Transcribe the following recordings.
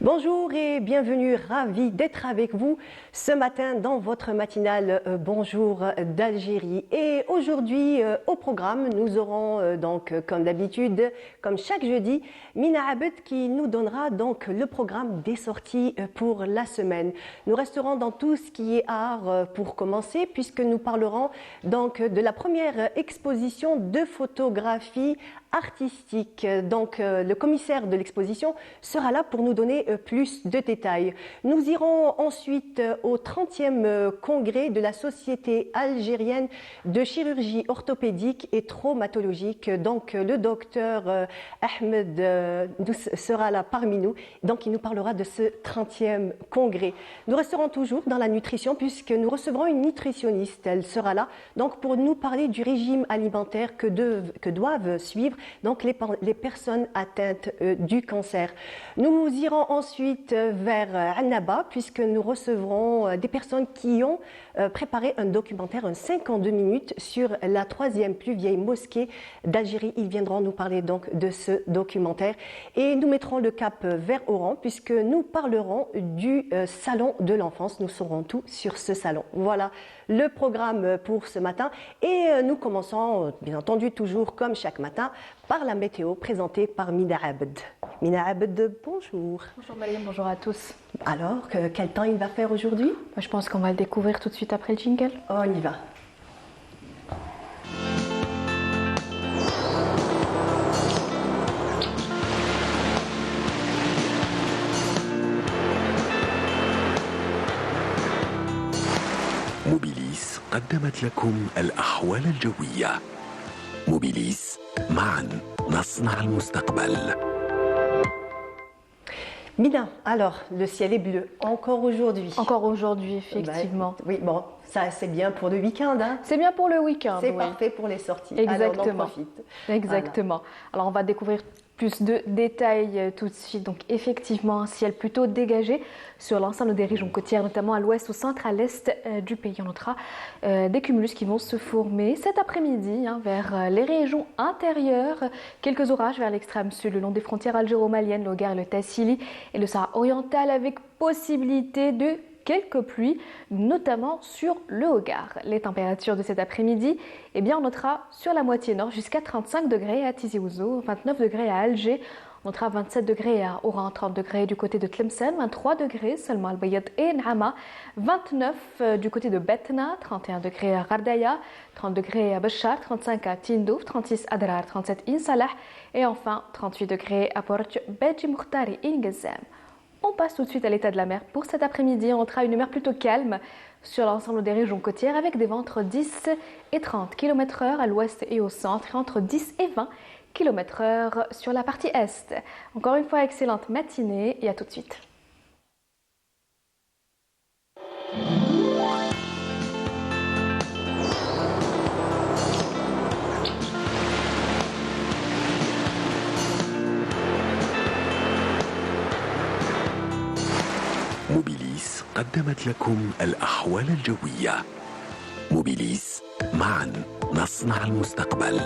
Bonjour et bienvenue, ravi d'être avec vous ce matin dans votre matinale Bonjour d'Algérie. Et aujourd'hui au programme, nous aurons donc comme d'habitude, comme chaque jeudi, Mina Abed qui nous donnera donc le programme des sorties pour la semaine. Nous resterons dans tout ce qui est art pour commencer puisque nous parlerons donc de la première exposition de photographie artistique. Donc le commissaire de l'exposition sera là pour nous donner plus de détails. Nous irons ensuite au 30e congrès de la Société algérienne de chirurgie orthopédique et traumatologique. Donc le docteur Ahmed sera là parmi nous. Donc il nous parlera de ce 30e congrès. Nous resterons toujours dans la nutrition puisque nous recevrons une nutritionniste. Elle sera là donc pour nous parler du régime alimentaire que doivent suivre donc les personnes atteintes du cancer. Nous irons ensuite vers Annaba puisque nous recevrons des personnes qui ont préparé un documentaire, un 52 minutes sur la troisième plus vieille mosquée d'Algérie. Ils viendront nous parler donc de ce documentaire et nous mettrons le cap vers Oran puisque nous parlerons du salon de l'enfance. Nous saurons tout sur ce salon. Voilà le programme pour ce matin et nous commençons bien entendu toujours comme chaque matin par la météo présentée par Mina Abed. Mina Abed, bonjour. Bonjour Mariam, bonjour à tous. Alors, quel temps il va faire aujourd'hui? Je pense qu'on va le découvrir tout de suite après le jingle. On y va. موبيليس قدمت لكم الأحوال الجوية. موبيليس معا نصنع المستقبل. Mina, alors, le ciel est bleu, encore aujourd'hui. Encore aujourd'hui, effectivement. Oui, bon, ça c'est bien pour le week-end. Hein. C'est bien pour le week-end. C'est oui. parfait pour les sorties. Exactement. Alors, on en profite. Exactement. Voilà. Alors, on va découvrir plus de détails tout de suite. Donc, effectivement, un ciel plutôt dégagé sur l'ensemble des régions côtières, notamment à l'ouest, au centre, à l'est du pays. On notera des cumulus qui vont se former cet après-midi vers les régions intérieures. Quelques orages vers l'extrême sud, le long des frontières algéro-maliennes, l'Ogar, le Tassili et le Sahara oriental, avec possibilité de quelques pluies, notamment sur le Hogar. Les températures de cet après-midi, eh bien, on notera sur la moitié nord jusqu'à 35 degrés à Tizi Ouzou, 29 degrés à Alger, on notera 27 degrés à Oran, 30 degrés du côté de Tlemcen, 23 degrés seulement à Al-Bayad et N'Ama, 29 du côté de Betna, 31 degrés à Gardaya, 30 degrés à Béchar, 35 à Tindouf, 36 à Drar, 37 à Salah et enfin 38 degrés à Port Beji Mouhtari et Ngazam. On passe tout de suite à l'état de la mer. Pour cet après-midi, on notera une mer plutôt calme sur l'ensemble des régions côtières avec des vents entre 10 et 30 km/h à l'ouest et au centre et entre 10 et 20 km/h sur la partie est. Encore une fois, excellente matinée et à tout de suite. موبيليس قدمت لكم الأحوال الجوية. موبيليس معا نصنع المستقبل.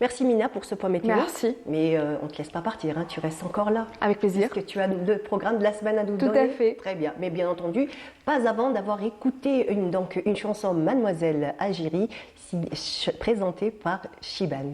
Merci Mina pour ce point météo. Merci. Mais on ne te laisse pas partir, hein. Tu restes encore là. Avec plaisir. Parce que tu as le programme de la semaine à nous donner. Tout à fait. Très bien. Mais bien entendu, pas avant d'avoir écouté une chanson Mademoiselle Algérie présentée par Shiban.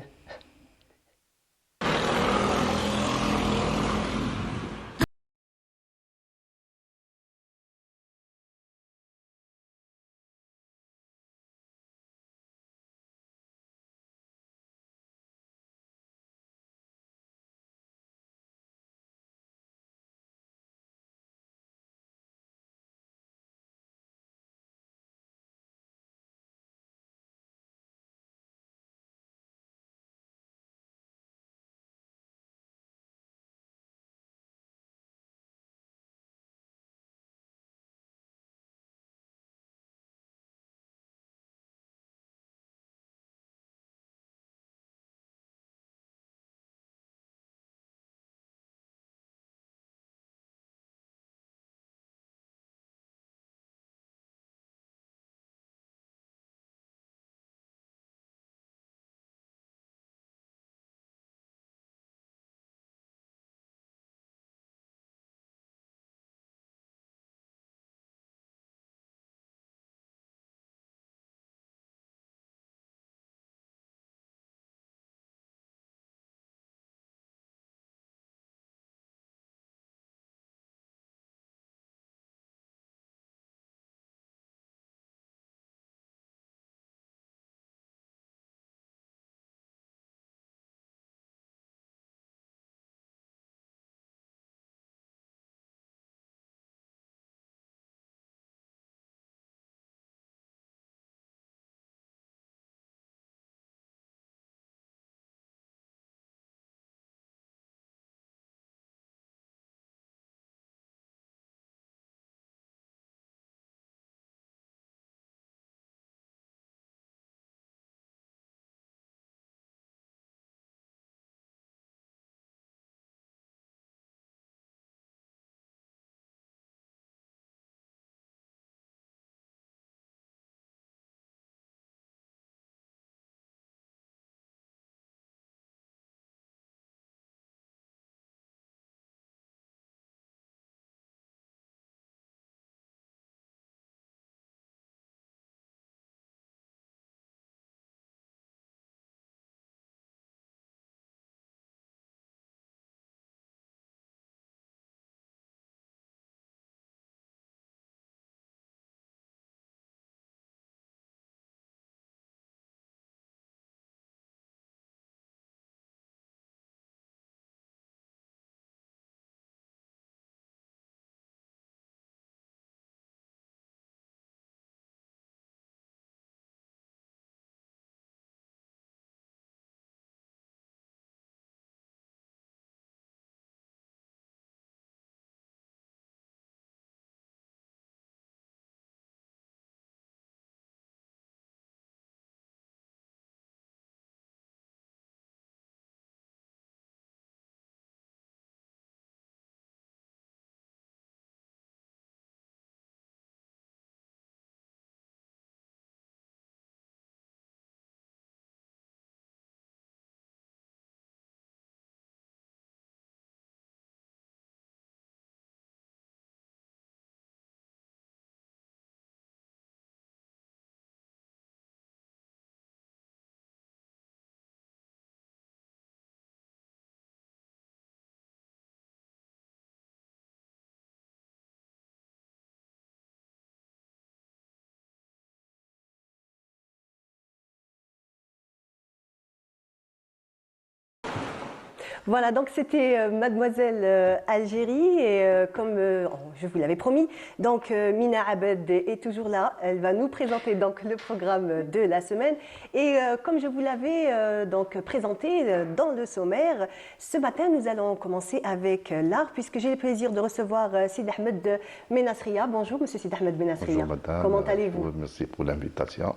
Voilà, donc c'était Mademoiselle Algérie et je vous l'avais promis, donc Mina Abed est toujours là. Elle va nous présenter donc le programme de la semaine et comme je vous l'avais donc présenté dans le sommaire, ce matin nous allons commencer avec l'art puisque j'ai le plaisir de recevoir Sid Ahmed Benasria. Bonjour Monsieur Sid Ahmed Benasria. Bonjour madame. Comment allez-vous? Merci pour l'invitation.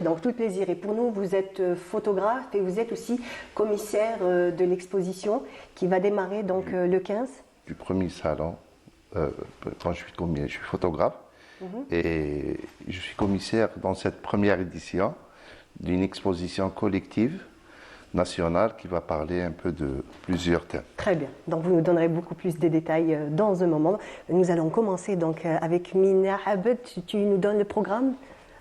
Donc tout plaisir. Et pour nous, vous êtes photographe et vous êtes aussi commissaire de l'exposition qui va démarrer donc le 15. Du premier salon, quand je suis photographe et je suis commissaire dans cette première édition d'une exposition collective nationale qui va parler un peu de plusieurs thèmes. Très bien. Donc vous nous donnerez beaucoup plus de détails dans un moment. Nous allons commencer donc avec Mina Abed. Tu nous donnes le programme?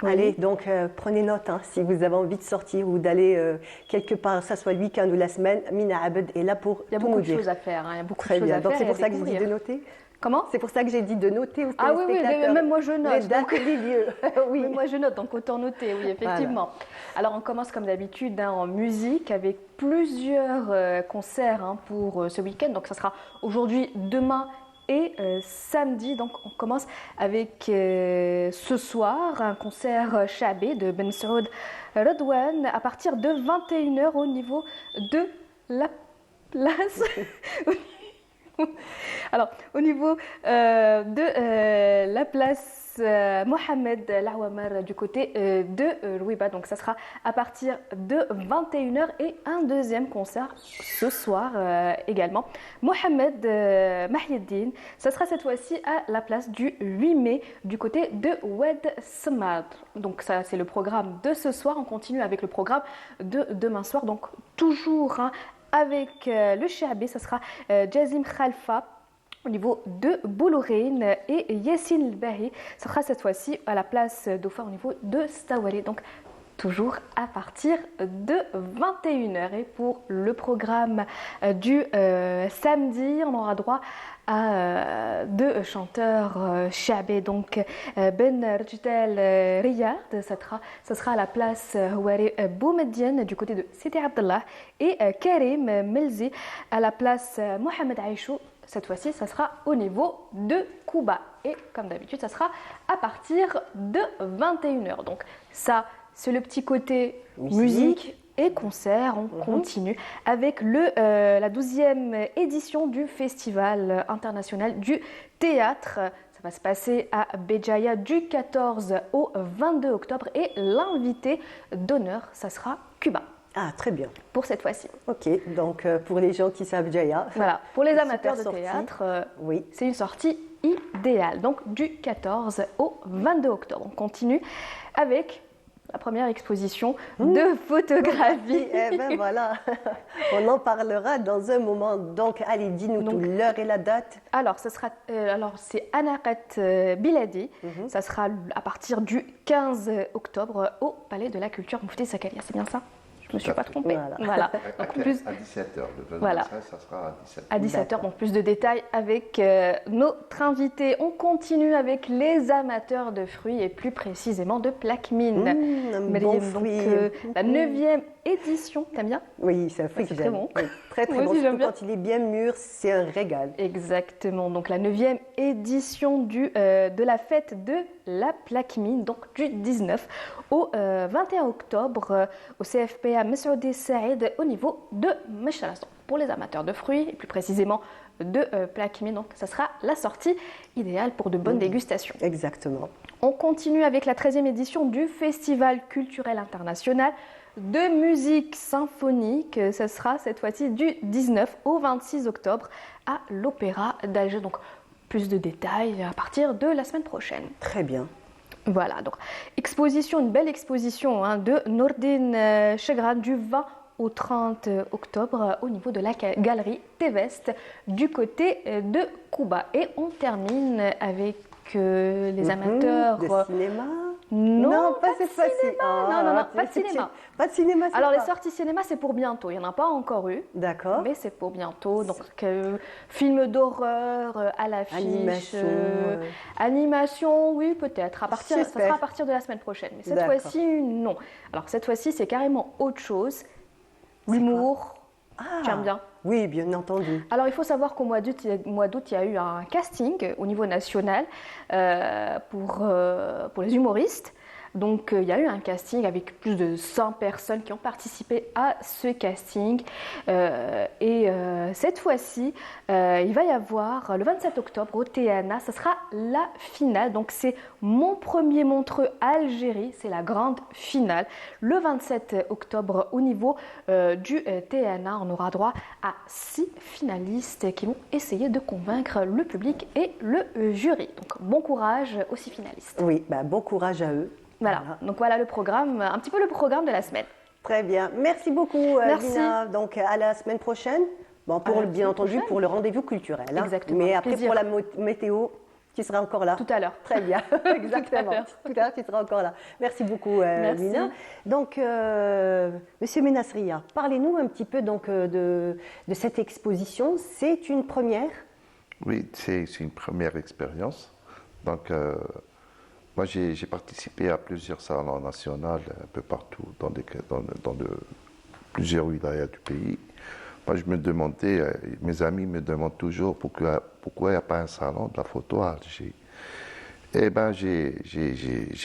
Oui. Allez, donc prenez note si vous avez envie de sortir ou d'aller quelque part, ça soit le week-end ou la semaine. Mina Abed est là pour tout nous dire. Il y a beaucoup de choses à faire. Il y a beaucoup de choses à faire. Donc c'est pour ça que j'ai dit de noter. Comment? C'est pour ça que j'ai dit de noter aux téléspectateurs. Ah oui, même moi je note. Les dates et les lieux. Oui, mais moi je note, donc autant noter, oui, effectivement. Voilà. Alors on commence comme d'habitude en musique avec plusieurs concerts pour ce week-end. Donc ça sera aujourd'hui, demain et samedi. Donc on commence avec ce soir un concert Chabé de Ben Saoud Redouane à partir de 21h au niveau de la place. Alors, au niveau de la place Mohamed Laouamar du côté de Louiba, donc ça sera à partir de 21h et un deuxième concert ce soir également. Mohamed Mahieddine, ça sera cette fois-ci à la place du 8 mai du côté de Oued Samad. Donc ça c'est le programme de ce soir, on continue avec le programme de demain soir, donc toujours avec le Chabé, ça sera Jazim Khalfa au niveau de Boulourine et Yassine El-Bahi. Ça sera cette fois-ci à la place d'Ofa au niveau de Stawali. Donc toujours à partir de 21h. Et pour le programme du samedi, on aura droit à deux chanteurs Chabé, donc Ben Rjdal Riyad, ça sera à la place Houari Boumedienne du côté de Sidi Abdallah et Karim Melzi à la place Mohamed Aïchou. Cette fois-ci, ça sera au niveau de Kouba et comme d'habitude, ça sera à partir de 21h. Donc ça, c'est le petit côté musique et concert. On continue avec la 12e édition du Festival international du théâtre. Ça va se passer à Béjaïa du 14 au 22 octobre et l'invité d'honneur, ça sera Cuba. Ah, très bien. Pour cette fois-ci. Ok, donc pour les gens qui savent Jaya. Voilà, pour les amateurs de théâtre, c'est une sortie idéale. Donc du 14 au 22 octobre. On continue avec la première exposition de photographie. Eh ben voilà, on en parlera dans un moment. Donc, allez, dis-nous tout, l'heure et la date. Alors, c'est Anaqat Biladi. Ça sera à partir du 15 octobre au Palais de la Culture Moufti Zakaria. C'est bien ça? Je ne me suis pas trompée. Voilà. Donc, à 17h. Le 25, ça sera à 17h. À 17h, donc plus de détails avec notre invité. On continue avec les amateurs de fruits et plus précisément de plaquemine. Bon fruit. La 9e édition, t'aimes bien? Oui, c'est un fruit que j'aime. Très bon. Oui, très bon. Surtout quand il est bien mûr, c'est un régal. Exactement. Donc la 9e édition de la fête de la plaquemine, donc du 19 au 21 octobre au CFPA Messoudi Saïd au niveau de Mechras. Pour les amateurs de fruits et plus précisément de plaquemine, donc ça sera la sortie idéale pour de bonnes dégustations. Exactement. On continue avec la 13e édition du Festival culturel international de musique symphonique. Ce sera cette fois-ci du 19 au 26 octobre à l'Opéra d'Alger. Donc plus de détails à partir de la semaine prochaine. Très bien. Voilà, donc une belle exposition de Nordine Chegran du 20 au 30 octobre au niveau de la galerie Tevest du côté de Kouba. Et on termine avec les amateurs de cinéma. Non, pas cette fois-ci. Non, pas de cinéma. Pas de cinéma. Alors les sorties cinéma, c'est pour bientôt. Il n'y en a pas encore eu. D'accord. Mais c'est pour bientôt. Donc film d'horreur à l'affiche. Animation, oui peut-être. Ça sera à partir de la semaine prochaine. Mais cette fois-ci, non. Alors cette fois-ci, c'est carrément autre chose. L'humour. Tu aimes bien? Oui, bien entendu. Alors, il faut savoir qu'au mois d'août, il y a eu un casting au niveau national pour les humoristes. Donc, il y a eu un casting avec plus de 100 personnes qui ont participé à ce casting. Cette fois-ci, il va y avoir le 27 octobre au TNA, ça sera la finale. Donc, c'est Mon Premier Montreux Algérie, c'est la grande finale. Le 27 octobre, au niveau du TNA, on aura droit à 6 finalistes qui vont essayer de convaincre le public et le jury. Donc, bon courage aux 6 finalistes. Oui, bon courage à eux. Voilà, donc voilà le programme, un petit peu le programme de la semaine. Très bien. Merci beaucoup, Merci. Lina. Donc, à la semaine prochaine. Bon, bien entendu, pour le rendez-vous culturel. Hein. Exactement. Mais après, Plaisir. pour la météo, tu seras encore là. Tout à l'heure. Très bien, exactement. Tout à l'heure, tu seras encore là. Merci beaucoup, Merci. Lina. Donc, Monsieur Menassria, parlez-nous un petit peu donc, de cette exposition. C'est une première? Oui, c'est une première expérience. Donc, moi, j'ai participé à plusieurs salons nationaux un peu partout, dans plusieurs wilayas du pays. Moi, je me demandais, mes amis me demandent toujours pourquoi il n'y a pas un salon de la photo à Alger. Eh bien, j'ai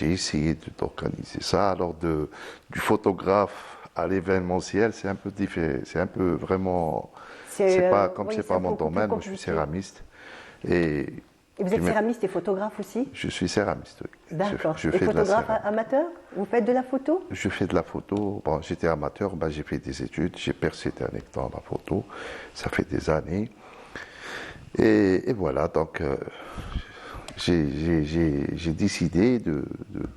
essayé d'organiser ça. Alors, du photographe à l'événementiel, c'est un peu différent. C'est un peu vraiment. C'est pas mon domaine. Moi, je suis céramiste. Et vous êtes céramiste et photographe aussi? Je suis céramiste, oui. D'accord. Je et fais photographe de la amateur? Vous faites de la photo? Je fais de la photo. Bon, j'étais amateur, j'ai fait des études, j'ai percé dans la photo. Ça fait des années. Et voilà, donc j'ai décidé de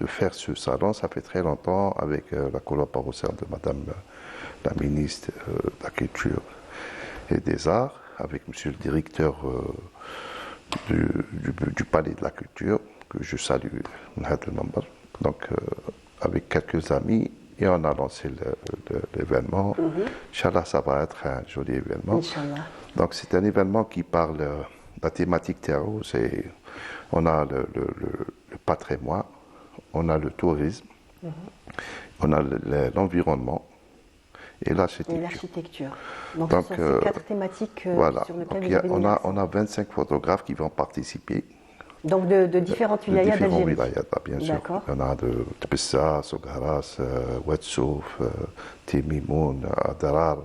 faire ce salon. Ça fait très longtemps avec la collaboration de Madame la ministre de la Culture et des Arts, avec Monsieur le directeur du Palais de la Culture, que je salue, donc avec quelques amis, et on a lancé l'événement. Inch'Allah, ça va être un joli événement. Inch'Allah. Donc c'est un événement qui parle de la thématique terreau. On a le patrimoine, on a le tourisme, on a l'environnement et l'architecture. Donc ce sont ces 4 thématiques voilà. sur lesquelles Donc, vous avez mis l'accent. on a 25 photographes qui vont participer. Donc de différentes wilayas d'Algérie. Wilayas, bien sûr. Il y en a de Tbessa, Sogaras, Ouadsouf, Timimoun, Adrar,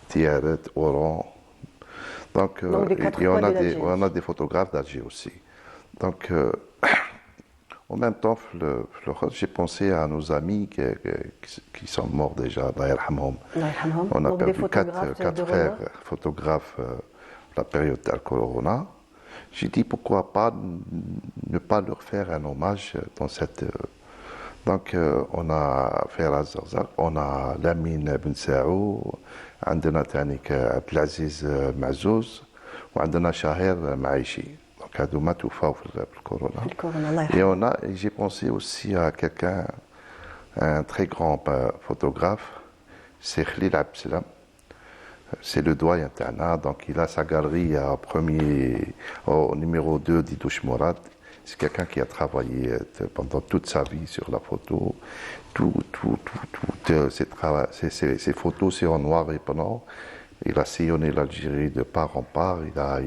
Tiaret, Oran. Donc et on a des photographes d'Alger aussi. Donc en même temps, j'ai pensé à nos amis qui sont morts déjà, Allah yarhamhum. On a donc perdu 4 frères renom. photographes la période de Corona. J'ai dit pourquoi pas ne pas leur faire un hommage dans cette. Donc on a Feraz Zarzak, on a Lamine Ben Saou, عندنا تانيك عبد العزيز معزوز وعندنا شاهر معيشي. Donc هذوما توفاو في الكورونا. Et j'ai pensé aussi à quelqu'un, un très grand photographe, c'est Khalil Abdeslam. C'est le doyen Tana, donc il a sa galerie au numéro 2 d'Idouche Mourad. C'est quelqu'un qui a travaillé pendant toute sa vie sur la photo. Ses photos, c'est en noir et blanc. Il a sillonné l'Algérie de part en part. Il a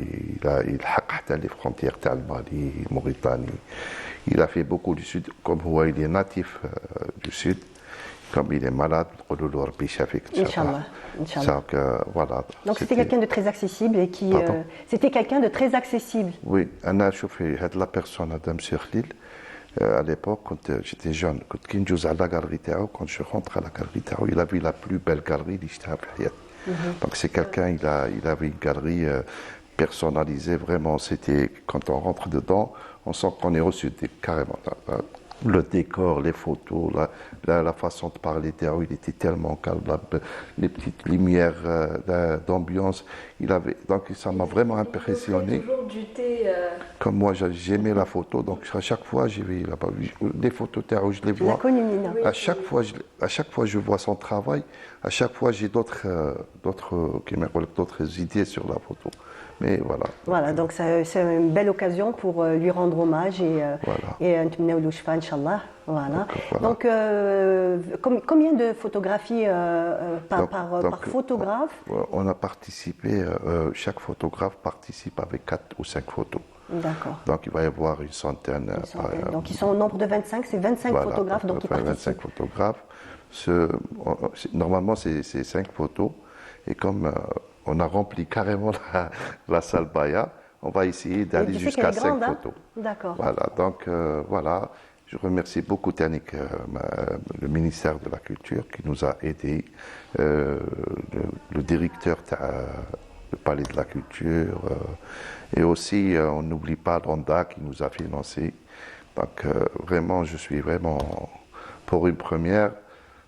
les frontières de Mali, Mauritanie. Il a fait beaucoup du Sud. Comme il est natif du Sud, comme il est malade, Inch'Allah. Donc, voilà. Donc c'était quelqu'un de très accessible et qui. C'était quelqu'un de très accessible. Oui, la personne, Madame Khalil, à l'époque, quand j'étais jeune, quand je rentre à la galerie, il avait la plus belle galerie d'Ishtab. Donc c'est quelqu'un, il avait une galerie personnalisée, vraiment. C'était, quand on rentre dedans, on sent qu'on est reçu carrément. Le décor, les photos, la façon de parler, il était tellement calme, les petites lumières d'ambiance. Donc ça m'a vraiment impressionné. Comme moi, j'aimais la photo, donc à chaque fois, j'ai vu les photos terreau, je les vois. La connu, Nina. À chaque fois, je vois son travail. À chaque fois, j'ai d'autres idées sur la photo. Mais voilà. Voilà, donc c'est une belle occasion pour lui rendre hommage et un Mashallah, voilà. Voilà. Donc, combien de photographies par photographe? On a participé, chaque photographe participe avec 4 ou 5 photos. D'accord. Donc il va y avoir une centaine. Donc ils sont au nombre de 25, c'est 25 Voilà, photographes donc qui 25 participent. photographes. Normalement, c'est 5 photos. Et comme on a rempli carrément la salle Baya, on va essayer d'aller tu sais jusqu'à qu'elle est 5 grande, hein? photos. D'accord. Voilà, donc voilà. Je remercie beaucoup Tannick, le ministère de la Culture qui nous a aidés, le directeur du Palais de la Culture, et aussi on n'oublie pas Randa qui nous a financé. Donc vraiment, je suis vraiment pour une première.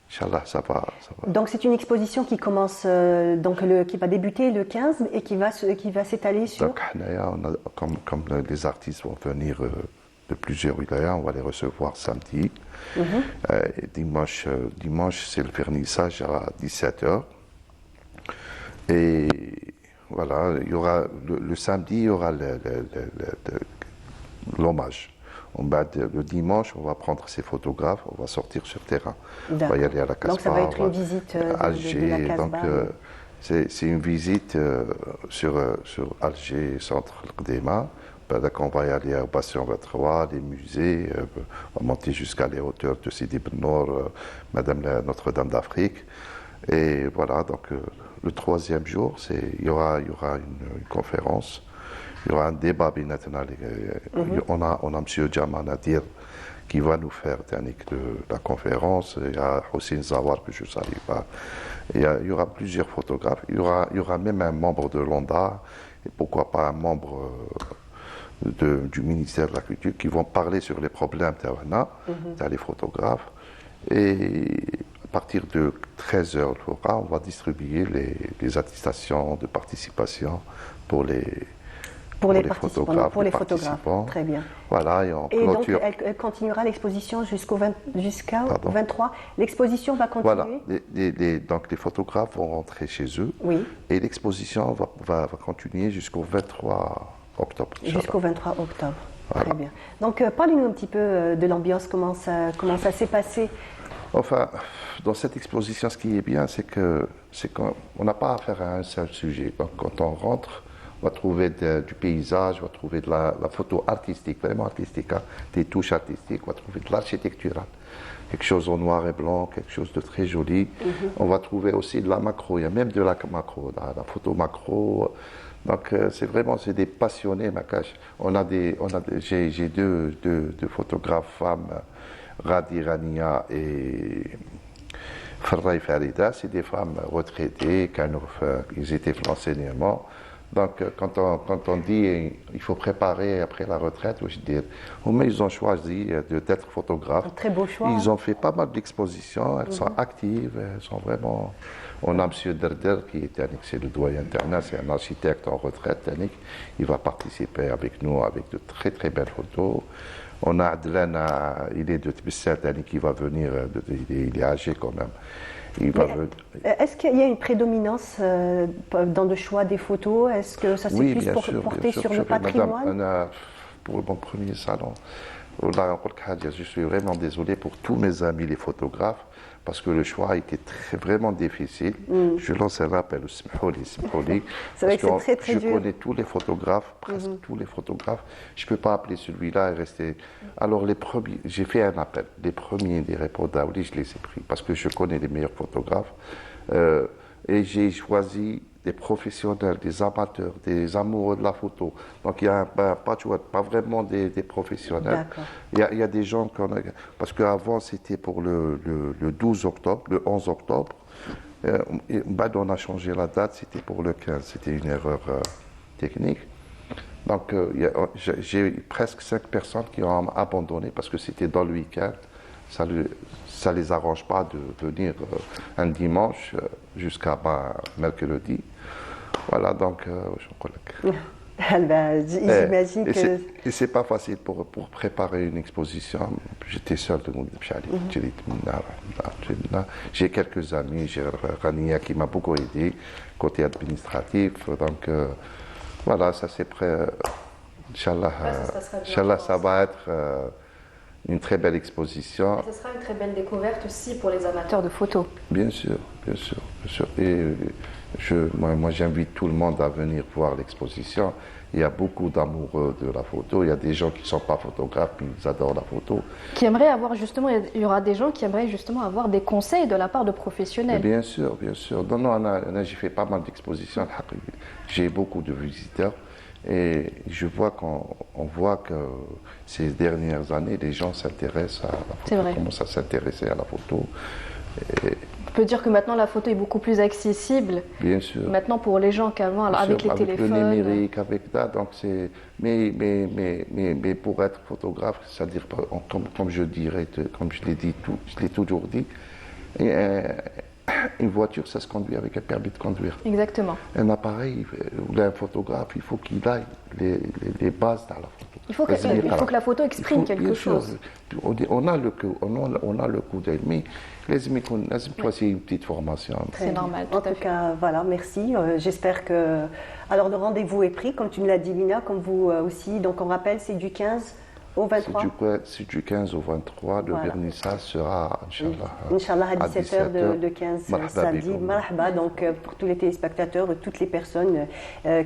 Inch'Allah, ça va. Donc c'est une exposition qui commence, qui va débuter le 15 et qui va s'étaler sur... Donc, comme les artistes vont venir de plusieurs wilayas, on va les recevoir samedi. Et dimanche, c'est le vernissage à 17h. Et voilà, il y aura le samedi, il y aura l'hommage. Le dimanche, on va prendre ces photographes, on va sortir sur terrain. On va y aller à la Casbah. Donc ça va être une visite Alger, de la Casbah. Donc c'est une visite sur Alger, centre Qdema. On va y aller au Bastion 23, les musées, on va monter jusqu'à les hauteurs de Sidi Ben Nour, Madame Notre-Dame d'Afrique. Et voilà, donc le troisième jour, il y aura une conférence. Il y aura un débat binational. On a M. Jamal Nadir qui va nous faire la conférence. Il y a Hossein Zawar que je ne salue pas. Il y aura plusieurs photographes. Il y aura même un membre de l'ONDA et pourquoi pas un membre du ministère de la Culture qui vont parler sur les problèmes les photographes. Et à partir de 13h, on va distribuer les attestations de participation pour les photographes. Très bien. Voilà, et on clôture. Donc, elle continuera l'exposition jusqu'au 23. L'exposition va continuer. Voilà, donc les photographes vont rentrer chez eux. Oui. Et l'exposition va continuer jusqu'au 23 octobre. Jusqu'au 23 octobre. Voilà. Très bien. Donc, parlez-nous un petit peu de l'ambiance, comment ça s'est passé. Enfin, dans cette exposition, ce qui est bien, c'est qu'on n'a pas affaire à un seul sujet. Donc, quand on rentre, on va trouver du paysage, on va trouver de la photo artistique, vraiment artistique, hein, des touches artistiques, on va trouver de l'architectural, quelque chose en noir et blanc, quelque chose de très joli. On va trouver aussi de la macro, il y a même de la macro, la photo macro. Donc c'est des passionnés, Makash. J'ai deux photographes femmes, Radi Rania et Farraï Farida, c'est des femmes retraitées, ils étaient dans l'enseignement. Donc, quand on dit il faut préparer après la retraite, je veux dire, mais ils ont choisi d'être photographes. Un très beau choix. Ils ont fait pas mal d'expositions, elles sont actives, elles sont vraiment. On a M. Derder qui est le doyen international, c'est un architecte en retraite, il va participer avec nous avec de très très belles photos. On a Adlan, il est de Tbissat, qui va venir, il est âgé quand même. Est-ce qu'il y a une prédominance dans le choix des photos? Est-ce que ça s'est plus porté sur le patrimoine? Madame, pour mon premier salon, je suis vraiment désolé pour tous mes amis les photographes, parce que le choix était vraiment difficile. Je lance un appel au Smhouli. C'est vrai que c'est très je dur. connais tous les photographes, presque tous les photographes. Je ne peux pas appeler celui-là et rester. Alors, j'ai fait un appel. Les premiers des répondants, je les ai pris parce que je connais les meilleurs photographes. Et j'ai choisi des professionnels, des amateurs, des amoureux de la photo. Donc il y a pas vraiment des professionnels. Il y a des gens parce qu'avant c'était pour le 12 octobre, le 11 octobre. On a changé la date, c'était pour le 15. C'était une erreur technique. Donc j'ai presque 5 personnes qui ont abandonné parce que c'était dans le week-end. Ça les arrange pas de venir un dimanche jusqu'à mercredi. Voilà, donc j'imagine que... Et c'est pas facile pour préparer une exposition. J'étais seul de j'ai quelques amis, j'ai Rania qui m'a beaucoup aidé, côté administratif. Donc voilà, ça c'est prêt. Inch'Allah, ça va être... une très belle exposition. Ce sera une très belle découverte aussi pour les amateurs de photos. Bien sûr, bien sûr, bien sûr. Et moi j'invite tout le monde à venir voir l'exposition. Il y a beaucoup d'amoureux de la photo. Il y a des gens qui ne sont pas photographes, mais ils adorent la photo. Qui aimeraient avoir justement, il y aura des gens qui aimeraient justement avoir des conseils de la part de professionnels. Bien sûr, bien sûr. J'ai fait pas mal d'expositions. J'ai beaucoup de visiteurs. Et on voit que ces dernières années, les gens s'intéressent à la photo, commencent à s'intéresser à la photo. On peut dire que maintenant la photo est beaucoup plus accessible. Bien sûr. Maintenant pour les gens qu'avant, avec les téléphones. Avec le numérique, avec ça, donc c'est. Mais pour être photographe, c'est-à-dire comme je dirais, comme je l'ai toujours dit, une voiture, ça se conduit avec un permis de conduire. Exactement. Un appareil, ou un photographe, il faut qu'il aille les bases dans la photo. Il faut que la photo exprime quelque chose. On a le coup d'œil, mais c'est une petite formation. C'est normal. En tout cas, voilà, merci. J'espère que. Alors, le rendez-vous est pris, comme tu me l'as dit, Mina, comme vous aussi. Donc, on rappelle, c'est du 15 au 23. C'est du 15 au 23. Le vernissage sera, Inch'Allah, à 17h de 15 samedi. Marhaba, donc pour tous les téléspectateurs, toutes les personnes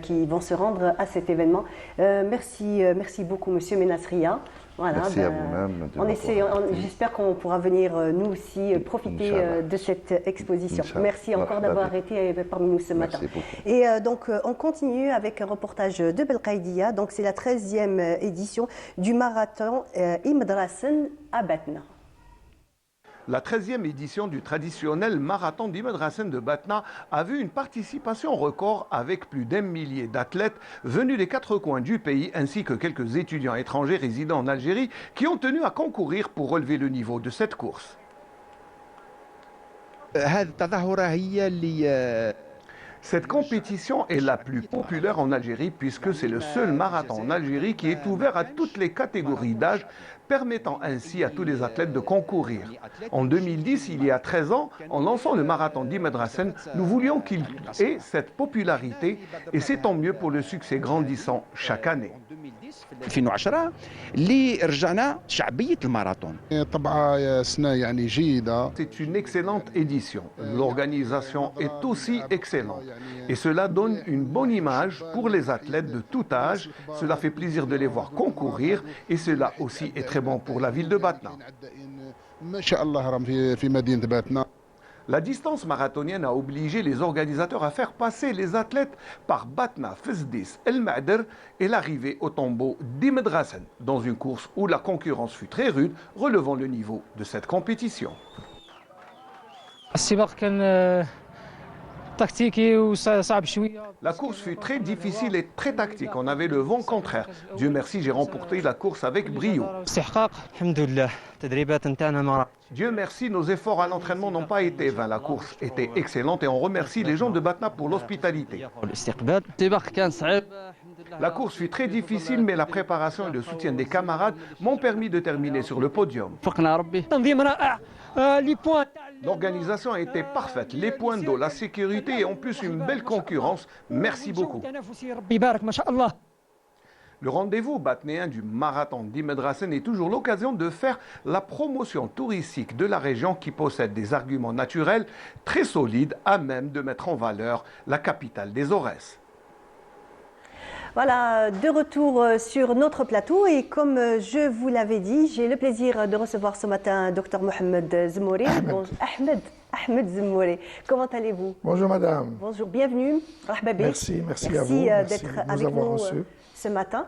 qui vont se rendre à cet événement. Merci beaucoup, Monsieur Menasria. Voilà, merci à vous-même. J'espère qu'on pourra venir, nous aussi, profiter de cette exposition. Merci encore d'avoir été parmi nous ce matin. Et donc, on continue avec un reportage de Belkaïdia. Donc, c'est la 13e édition du marathon Imedrassen à Batna. La 13e édition du traditionnel marathon d'Imedrassen de Batna a vu une participation record avec plus d'1 millier d'athlètes venus des 4 coins du pays ainsi que quelques étudiants étrangers résidant en Algérie qui ont tenu à concourir pour relever le niveau de cette course. Cette compétition est la plus populaire en Algérie puisque c'est le seul marathon en Algérie qui est ouvert à toutes les catégories d'âge, permettant ainsi à tous les athlètes de concourir. En 2010, il y a 13 ans, en lançant le marathon d'Imedrassen, nous voulions qu'il ait cette popularité et c'est tant mieux pour le succès grandissant chaque année. C'est une excellente édition. L'organisation est aussi excellente. Et cela donne une bonne image pour les athlètes de tout âge. Cela fait plaisir de les voir concourir et cela aussi est très bon pour la ville de Batna. La distance marathonienne a obligé les organisateurs à faire passer les athlètes par Batna, Fesdis, El Ma'der et l'arrivée au tombeau d'Imedrassen, dans une course où la concurrence fut très rude, relevant le niveau de cette compétition. La course fut très difficile et très tactique. On avait le vent contraire. Dieu merci, j'ai remporté la course avec brio. Dieu merci, nos efforts à l'entraînement n'ont pas été vains. La course était excellente et on remercie les gens de Batna pour l'hospitalité. La course fut très difficile, mais la préparation et le soutien des camarades m'ont permis de terminer sur le podium. L'organisation a été parfaite, les points d'eau, la sécurité et en plus une belle concurrence. Merci beaucoup. Le rendez-vous batnéen du marathon d'Imedrassen est toujours l'occasion de faire la promotion touristique de la région qui possède des arguments naturels très solides à même de mettre en valeur la capitale des Aurès. Voilà, de retour sur notre plateau et comme je vous l'avais dit, j'ai le plaisir de recevoir ce matin Dr Mohamed Zemmouri. Ahmed Zemmouri, comment allez-vous? Bonjour madame. Bonjour, bienvenue. Merci à vous. Merci d'être avec nous ce matin.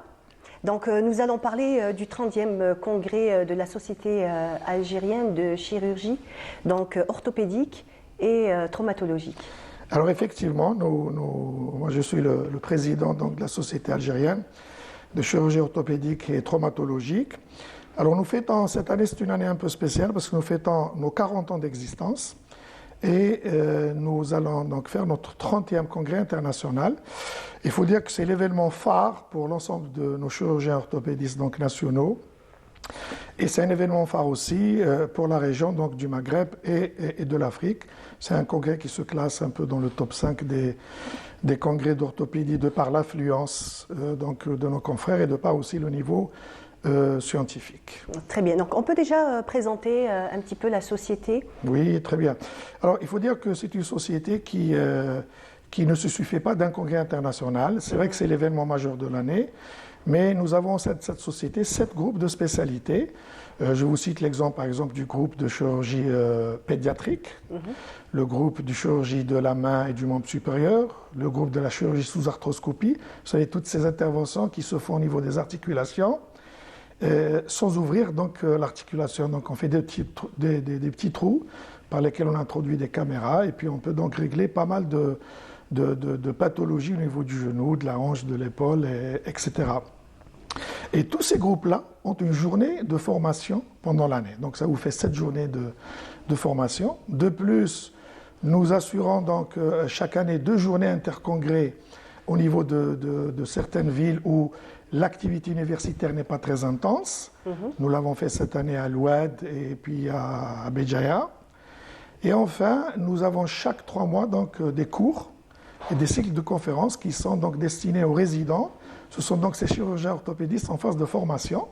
Donc nous allons parler du 30e congrès de la Société algérienne de chirurgie, donc orthopédique et traumatologique. Alors effectivement, moi je suis le président donc, de la Société algérienne de chirurgie orthopédique et traumatologique. Alors nous fêtons, cette année c'est une année un peu spéciale parce que nous fêtons nos 40 ans d'existence et nous allons donc faire notre 30e congrès international. Il faut dire que c'est l'événement phare pour l'ensemble de nos chirurgiens orthopédistes donc, nationaux. Et c'est un événement phare aussi pour la région donc, du Maghreb et de l'Afrique. C'est un congrès qui se classe un peu dans le top 5 des congrès d'orthopédie de par l'affluence de nos confrères et de par aussi le niveau scientifiques. Très bien. Donc, on peut déjà présenter un petit peu la société. Oui, très bien. Alors, il faut dire que c'est une société qui ne se suffit pas d'un congrès international. C'est vrai que c'est l'événement majeur de l'année, mais nous avons cette société 7 groupes de spécialités. Je vous cite l'exemple, par exemple, du groupe de chirurgie pédiatrique, le groupe de chirurgie de la main et du membre supérieur, le groupe de la chirurgie sous arthroscopie. Vous savez, toutes ces interventions qui se font au niveau des articulations, sans ouvrir donc l'articulation. Donc on fait des petits trous par lesquels on introduit des caméras et puis on peut donc régler pas mal de pathologies au niveau du genou, de la hanche, de l'épaule, etc. Et tous ces groupes-là ont une journée de formation pendant l'année. Donc ça vous fait 7 journées de formation. De plus, nous assurons donc chaque année 2 journées intercongrès au niveau de certaines villes où l'activité universitaire n'est pas très intense. Nous l'avons fait cette année à l'Oued et puis à Béjaïa. Et enfin, nous avons chaque 3 mois donc des cours et des cycles de conférences qui sont donc destinés aux résidents. Ce sont donc ces chirurgiens orthopédistes en phase de formation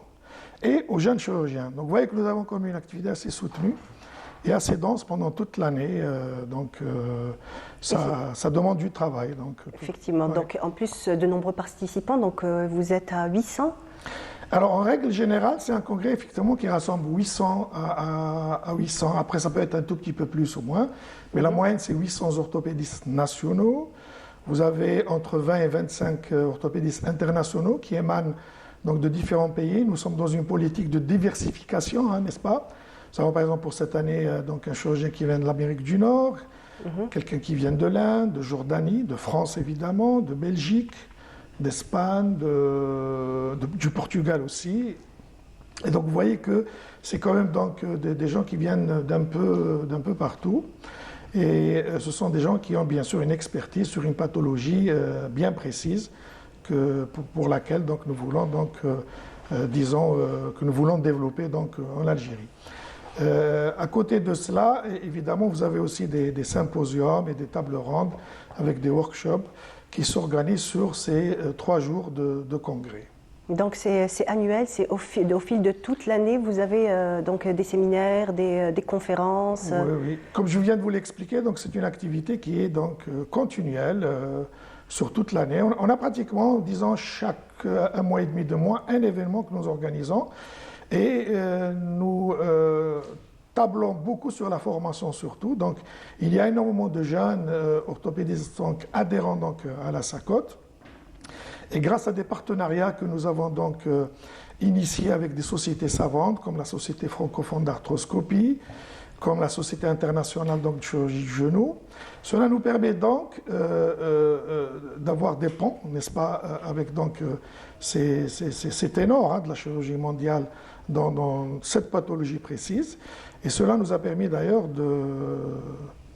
et aux jeunes chirurgiens. Donc vous voyez que nous avons comme une activité assez soutenue et assez dense pendant toute l'année. Ça demande du travail. Donc, Effectivement. Ouais. Donc, en plus de nombreux participants, donc vous êtes à 800. Alors en règle générale, c'est un congrès effectivement qui rassemble 800 à 800. Après, ça peut être un tout petit peu plus ou moins, mais la moyenne c'est 800 orthopédistes nationaux. Vous avez entre 20 et 25 orthopédistes internationaux qui émanent donc de différents pays. Nous sommes dans une politique de diversification, hein, n'est-ce pas? Nous avons par exemple pour cette année donc un chirurgien qui vient de l'Amérique du Nord, quelqu'un qui vient de l'Inde, de Jordanie, de France évidemment, de Belgique, d'Espagne, du Portugal aussi. Et donc vous voyez que c'est quand même donc des gens qui viennent d'un peu partout. Et ce sont des gens qui ont bien sûr une expertise sur une pathologie bien précise pour laquelle donc, nous voulons donc, que nous voulons développer donc, en Algérie. À côté de cela, évidemment, vous avez aussi des symposiums et des tables rondes avec des workshops qui s'organisent sur ces 3 jours de congrès. Donc c'est annuel, c'est au fil de toute l'année, vous avez donc des séminaires, des conférences. Oui. Comme je viens de vous l'expliquer, donc c'est une activité qui est donc continuelle sur toute l'année. On a pratiquement, disons, chaque 1 mois et demi, 2 mois, un événement que nous organisons et nous tablons beaucoup sur la formation surtout. Donc il y a énormément de jeunes orthopédistes donc, adhérents donc, à la SACOT. Et grâce à des partenariats que nous avons donc initiés avec des sociétés savantes, comme la Société francophone d'arthroscopie, comme la Société internationale donc, de chirurgie du genou, cela nous permet donc d'avoir des ponts, n'est-ce pas, avec donc, ces ténors de la chirurgie mondiale dans cette pathologie précise. Et cela nous a permis d'ailleurs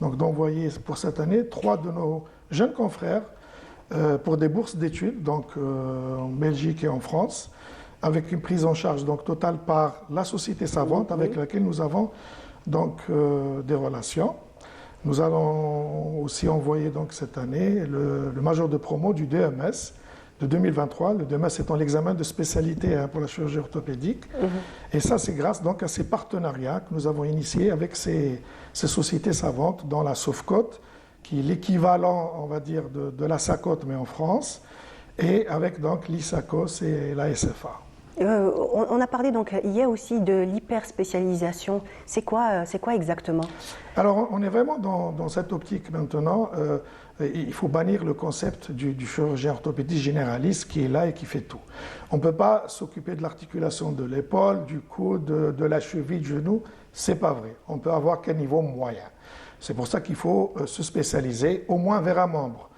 d'envoyer pour cette année 3 de nos jeunes confrères pour des bourses d'études, donc en Belgique et en France, avec une prise en charge donc totale par la société savante avec laquelle nous avons donc des relations. Nous allons aussi envoyer donc cette année le major de promo du DMS de 2023, le DMS étant l'examen de spécialité pour la chirurgie orthopédique. Et ça, c'est grâce donc à ces partenariats que nous avons initiés avec ces sociétés savantes dans la SOFCOT, qui est l'équivalent, on va dire, de la SACOT, mais en France, et avec donc l'ISACOS et la SFA. On a parlé donc hier aussi de l'hyperspécialisation. C'est quoi exactement? Alors, on est vraiment dans cette optique maintenant. Il faut bannir le concept du chirurgien orthopédiste généraliste qui est là et qui fait tout. On ne peut pas s'occuper de l'articulation de l'épaule, du coude, de la cheville, du genou. C'est pas vrai. On peut avoir qu'un niveau moyen. C'est pour ça qu'il faut se spécialiser au moins vers un membre.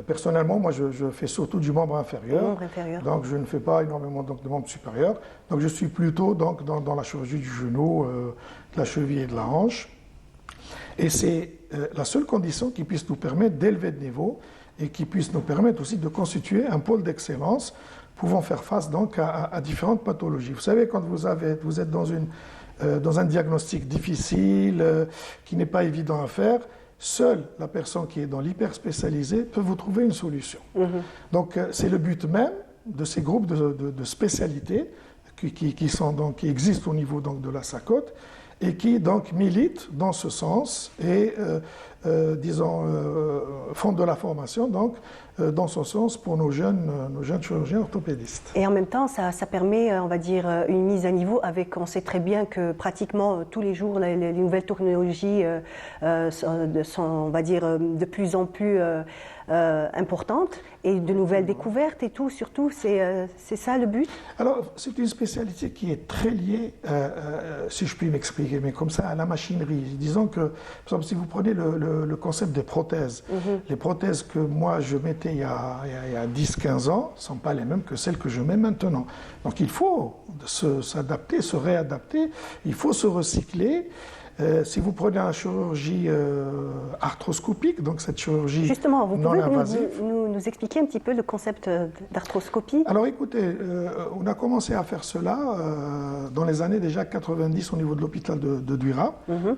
Personnellement, moi, je fais surtout du membre inférieur. Donc, je ne fais pas énormément donc, de membre supérieur. Donc, je suis plutôt donc, dans la chirurgie du genou, de la cheville et de la hanche. Et c'est la seule condition qui puisse nous permettre d'élever de niveau et qui puisse nous permettre aussi de constituer un pôle d'excellence pouvant faire face donc à différentes pathologies. Vous savez, quand vous êtes dans un diagnostic difficile, qui n'est pas évident à faire, seule la personne qui est dans l'hyperspécialisé peut vous trouver une solution. Donc c'est le but même de ces groupes de spécialités qui existent au niveau donc, de la SACOT et qui donc militent dans ce sens et font de la formation donc, dans ce sens pour nos jeunes chirurgiens orthopédistes. Et en même temps, ça permet, on va dire, une mise à niveau avec, on sait très bien que pratiquement tous les jours, les nouvelles technologies sont, on va dire, de plus en plus importantes et de nouvelles découvertes et tout, surtout, c'est ça le but? Alors, c'est une spécialité qui est très liée, si je puis m'expliquer, mais comme ça, à la machinerie. Disons que, par exemple, si vous prenez le concept des prothèses, les prothèses que moi je mettais il y a 10-15 ans ne sont pas les mêmes que celles que je mets maintenant. Donc il faut s'adapter, se réadapter, il faut se recycler. Si vous prenez la chirurgie arthroscopique, donc cette chirurgie justement, vous non pouvez invasive. nous expliquer un petit peu le concept d'arthroscopie? Alors écoutez, on a commencé à faire cela dans les années déjà 90 au niveau de l'hôpital de Duira,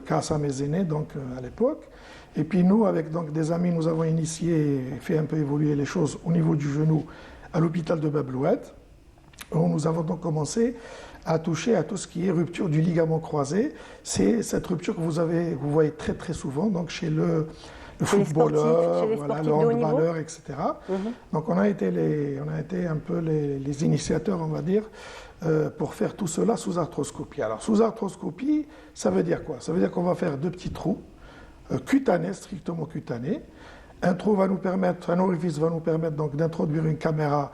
grâce à mes aînés donc, à l'époque. Et puis nous, avec donc, des amis, nous avons initié et fait un peu évoluer les choses au niveau du genou à l'hôpital de Bablouette. Nous avons donc commencé à toucher à tout ce qui est rupture du ligament croisé. C'est cette rupture que vous voyez très très souvent donc chez le footballeur, le handballeur, etc. Donc on a été un peu les initiateurs, on va dire, pour faire tout cela sous arthroscopie. Alors sous arthroscopie, ça veut dire quoi? Ça veut dire qu'on va faire 2 petits trous cutanés, strictement cutanés. Un orifice va nous permettre donc d'introduire une caméra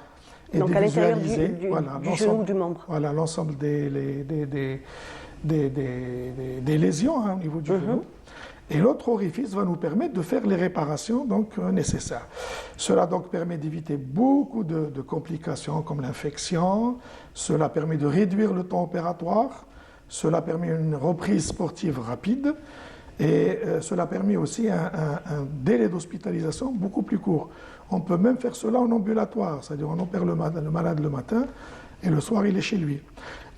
et donc de à l'intérieur visualiser du genou, du membre. Voilà, l'ensemble des lésions au niveau du genou. Et l'autre orifice va nous permettre de faire les réparations donc, nécessaires. Cela donc permet d'éviter beaucoup de complications comme l'infection, cela permet de réduire le temps opératoire, cela permet une reprise sportive rapide et cela permet aussi un délai d'hospitalisation beaucoup plus court. On peut même faire cela en ambulatoire, c'est-à-dire on opère le malade le matin et le soir il est chez lui.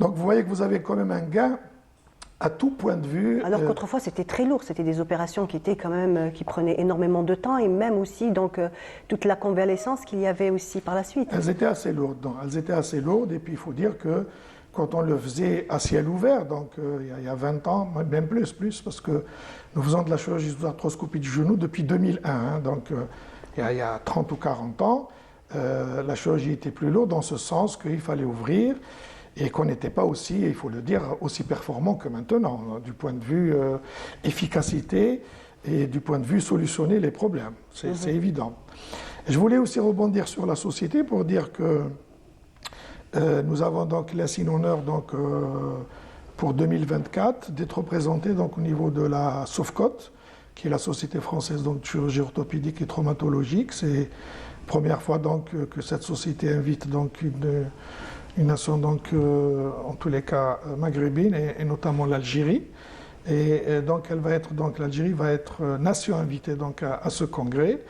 Donc vous voyez que vous avez quand même un gain à tout point de vue. Alors qu'autrefois c'était très lourd, c'était des opérations qui étaient quand même qui prenaient énormément de temps et même aussi donc toute la convalescence qu'il y avait aussi par la suite. Elles étaient assez lourdes. Et puis il faut dire que quand on le faisait à ciel ouvert, donc il y a 20 ans, même plus, parce que nous faisons de la chirurgie sous arthroscopie du genou depuis 2001, hein, donc il y a 30 ou 40 ans, la chirurgie était plus lourde dans ce sens qu'il fallait ouvrir et qu'on n'était pas aussi, il faut le dire, aussi performant que maintenant, du point de vue efficacité et du point de vue solutionner les problèmes, c'est évident. Et je voulais aussi rebondir sur la société pour dire que nous avons donc l'insigne honneur donc, pour 2024 d'être représentés donc, au niveau de la SOFCOT, qui est la Société française donc, de chirurgie orthopédique et traumatologique. C'est la première fois donc, que cette société invite donc, une nation, donc, en tous les cas maghrébine, et notamment l'Algérie. Et donc, l'Algérie va être nation invitée donc, à ce congrès.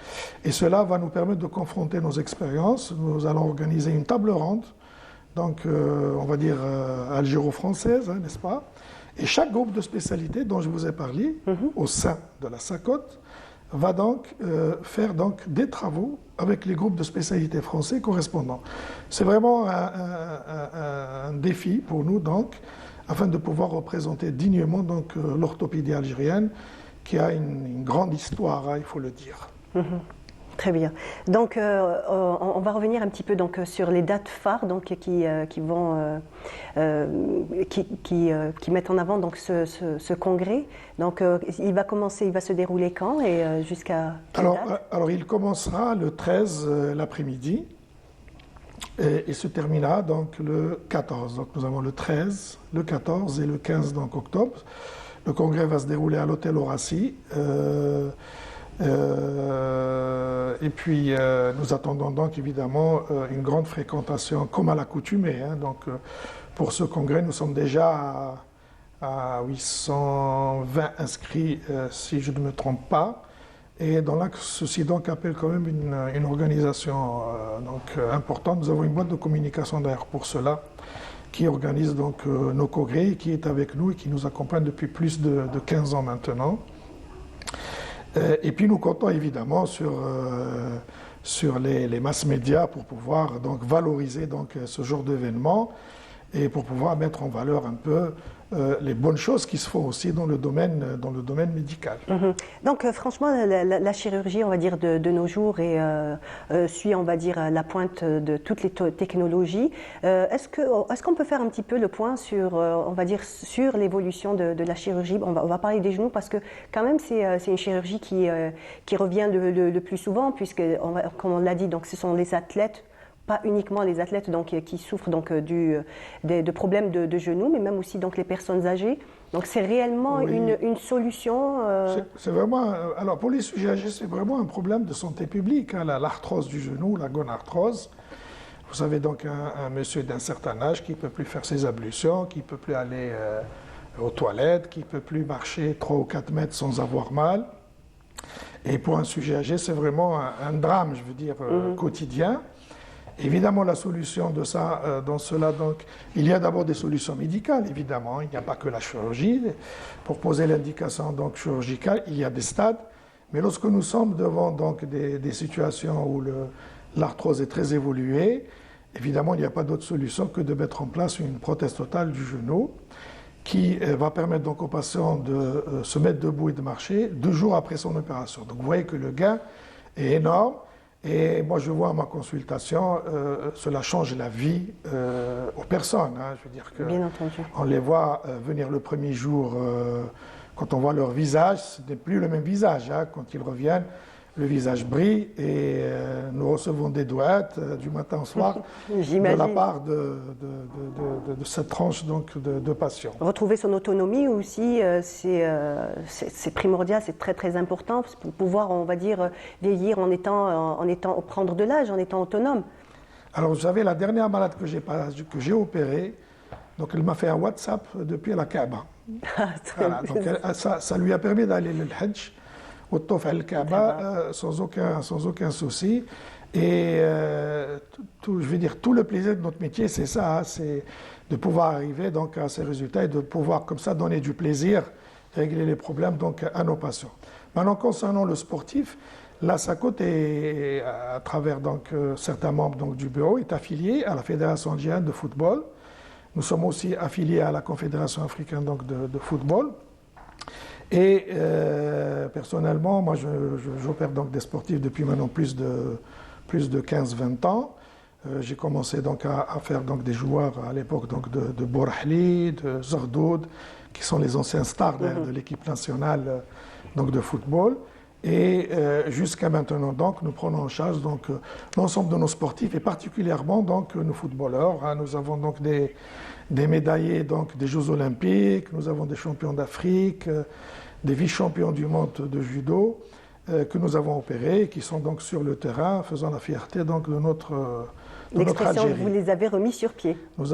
Et cela va nous permettre de confronter nos expériences. Nous allons organiser une table ronde, donc on va dire algéro-française, hein, n'est-ce pas? Et chaque groupe de spécialités dont je vous ai parlé, au sein de la SACOT, va donc faire donc, des travaux avec les groupes de spécialités français correspondants. C'est vraiment un défi pour nous, donc, afin de pouvoir représenter dignement donc, l'orthopédie algérienne, qui a une grande histoire, hein, il faut le dire. Très bien. Donc, on va revenir un petit peu donc, sur les dates phares donc, qui mettent en avant donc, ce congrès. Donc, il va se dérouler quand et jusqu'à quelle date? Alors, il commencera le 13 l'après-midi et se terminera donc le 14. Donc, nous avons le 13, le 14 et le 15 donc, octobre. Le congrès va se dérouler à l'hôtel Horaci. Et puis nous attendons donc évidemment une grande fréquentation comme à l'accoutumée. Hein. Donc pour ce congrès, nous sommes déjà à 820 inscrits si je ne me trompe pas. Et dans là, ceci donc appelle quand même une organisation importante. Nous avons une boîte de communication d'ailleurs pour cela qui organise donc nos congrès, qui est avec nous et qui nous accompagne depuis plus de 15 ans maintenant. Et puis nous comptons évidemment sur les masses médias pour pouvoir donc valoriser donc, ce genre d'événement. et pour pouvoir mettre en valeur un peu les bonnes choses qui se font aussi dans le domaine médical. Donc franchement, la chirurgie, on va dire, de nos jours suit, on va dire, la pointe de toutes les technologies. Est-ce qu'on peut faire un petit peu le point sur, on va dire, sur l'évolution de la chirurgie? On va parler des genoux parce que quand même c'est une chirurgie qui revient le plus souvent puisque, comme on l'a dit, donc ce sont les athlètes. Pas uniquement les athlètes donc, qui souffrent donc, de problèmes de genoux, mais même aussi donc, les personnes âgées. Donc c'est réellement une solution. C'est vraiment, alors pour les sujets âgés, c'est vraiment un problème de santé publique, hein, l'arthrose du genou, la gonarthrose. Vous avez donc un monsieur d'un certain âge qui ne peut plus faire ses ablutions, qui ne peut plus aller aux toilettes, qui ne peut plus marcher 3 ou 4 mètres sans avoir mal. Et pour un sujet âgé, c'est vraiment un drame, je veux dire, quotidien. Évidemment, la solution de ça, dans cela, donc, il y a d'abord des solutions médicales, évidemment. Il n'y a pas que la chirurgie. Pour poser l'indication donc, chirurgicale, il y a des stades. Mais lorsque nous sommes devant donc, des situations où l'arthrose est très évoluée, évidemment, il n'y a pas d'autre solution que de mettre en place une prothèse totale du genou qui va permettre donc au patient de se mettre debout et de marcher 2 jours après son opération. Donc, vous voyez que le gain est énorme. Et moi, je vois à ma consultation, cela change la vie aux personnes. Hein. Je veux dire que Bien entendu. on les voit venir le premier jour, quand on voit leur visage, ce n'est plus le même visage. Hein. Quand ils reviennent, le visage brille et nous recevons des douettes du matin au soir de la part de cette tranche donc, de patients. Retrouver son autonomie aussi, c'est primordial, c'est très très important pour pouvoir, on va dire, vieillir en étant prendre de l'âge, en étant autonome. Alors vous savez, la dernière malade que j'ai opérée, donc elle m'a fait un WhatsApp depuis la Kaaba. Voilà, donc ça lui a permis d'aller le Hajj au Tof al-Kaaba sans aucun souci. Et je veux dire, tout le plaisir de notre métier, c'est ça, hein, c'est de pouvoir arriver donc, à ces résultats et de pouvoir comme ça donner du plaisir, régler les problèmes donc, à nos patients. Maintenant, concernant le sportif, la SACOT, à travers donc, certains membres donc, du bureau, est affiliée à la Fédération algérienne de football. Nous sommes aussi affiliés à la Confédération africaine donc, de football. Et personnellement, moi j'opère donc des sportifs depuis maintenant plus de 15-20 ans. J'ai commencé donc à faire donc des joueurs à l'époque donc de Bourahli, de Zardoud, qui sont les anciens stars de l'équipe nationale donc de football. Et jusqu'à maintenant donc nous prenons en charge donc l'ensemble de nos sportifs et particulièrement donc nos footballeurs. Hein. Nous avons donc des médaillés donc des Jeux Olympiques, nous avons des champions d'Afrique, des vice-champions du monde de judo que nous avons opérés et qui sont donc sur le terrain faisant la fierté donc de notre L'expression, vous les avez remis sur pied. Nous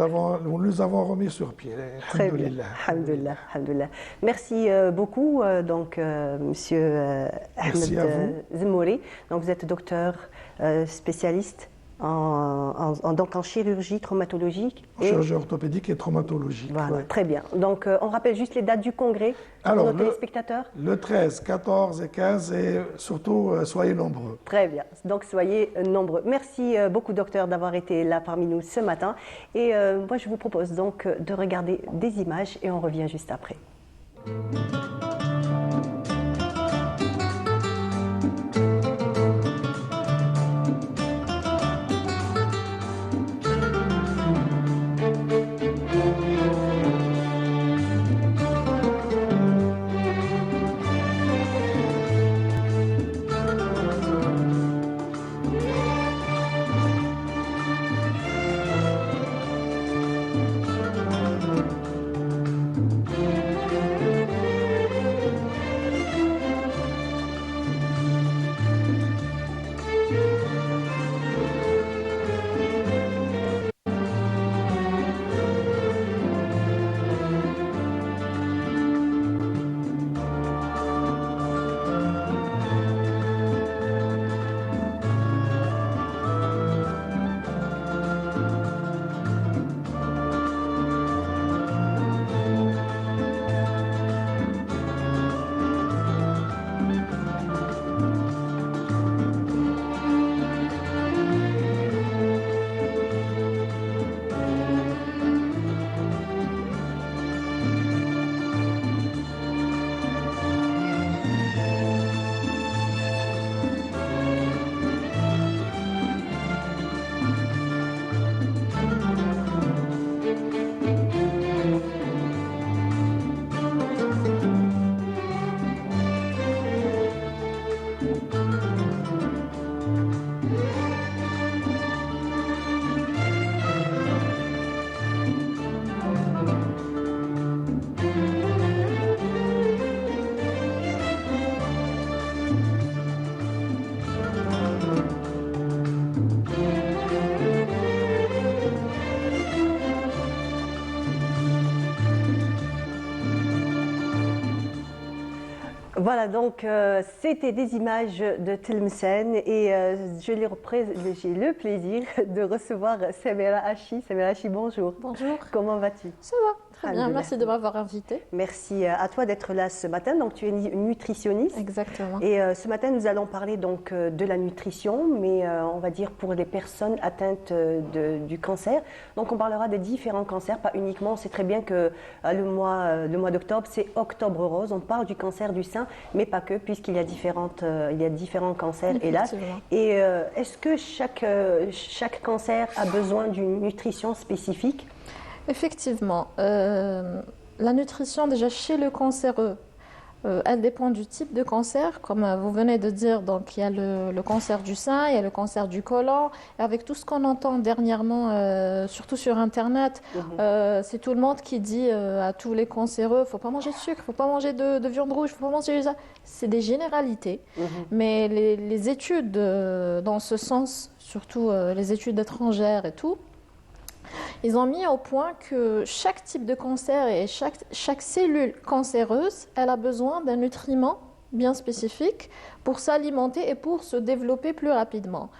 les avons remis sur pied. Très bien. Alhamdulillah, alhamdulillah. Merci beaucoup, donc, Monsieur Ahmed Zemouri. Donc, vous êtes docteur spécialiste donc en chirurgie traumatologique. En chirurgie orthopédique et traumatologique. Voilà, ouais. très bien. Donc, on rappelle juste les dates du congrès pour nos téléspectateurs. Le 13, 14 et 15, et surtout, soyez nombreux. Très bien. Donc, soyez nombreux. Merci beaucoup, docteur, d'avoir été là parmi nous ce matin. Et moi, je vous propose donc de regarder des images et on revient juste après. Voilà, donc c'était des images de Tlemcen et j'ai le plaisir de recevoir Samira Hachi. Samira Hachi, bonjour. Bonjour. Comment vas-tu? Ça va, très bien, merci de m'avoir invitée. Merci à toi d'être là ce matin. Donc tu es nutritionniste. Exactement. Et ce matin, nous allons parler donc de la nutrition, mais on va dire pour les personnes atteintes du cancer. Donc on parlera des différents cancers, pas uniquement. On sait très bien que le mois d'octobre, c'est Octobre Rose. On parle du cancer du sein, mais pas que, puisqu'il y a différents cancers, hélas. Et est-ce que chaque cancer a besoin d'une nutrition spécifique? Effectivement. La nutrition, déjà chez le cancéreux, elle dépend du type de cancer. Comme vous venez de dire, donc il y a le cancer du sein, il y a le cancer du côlon. Et avec tout ce qu'on entend dernièrement, surtout sur Internet, c'est tout le monde qui dit à tous les cancéreux, faut pas manger de sucre, faut pas manger de viande rouge, faut pas manger ça. C'est des généralités. Mais les études dans ce sens, surtout les études étrangères et tout, ils ont mis au point que chaque type de cancer et chaque cellule cancéreuse, elle a besoin d'un nutriment bien spécifique pour s'alimenter et pour se développer plus rapidement.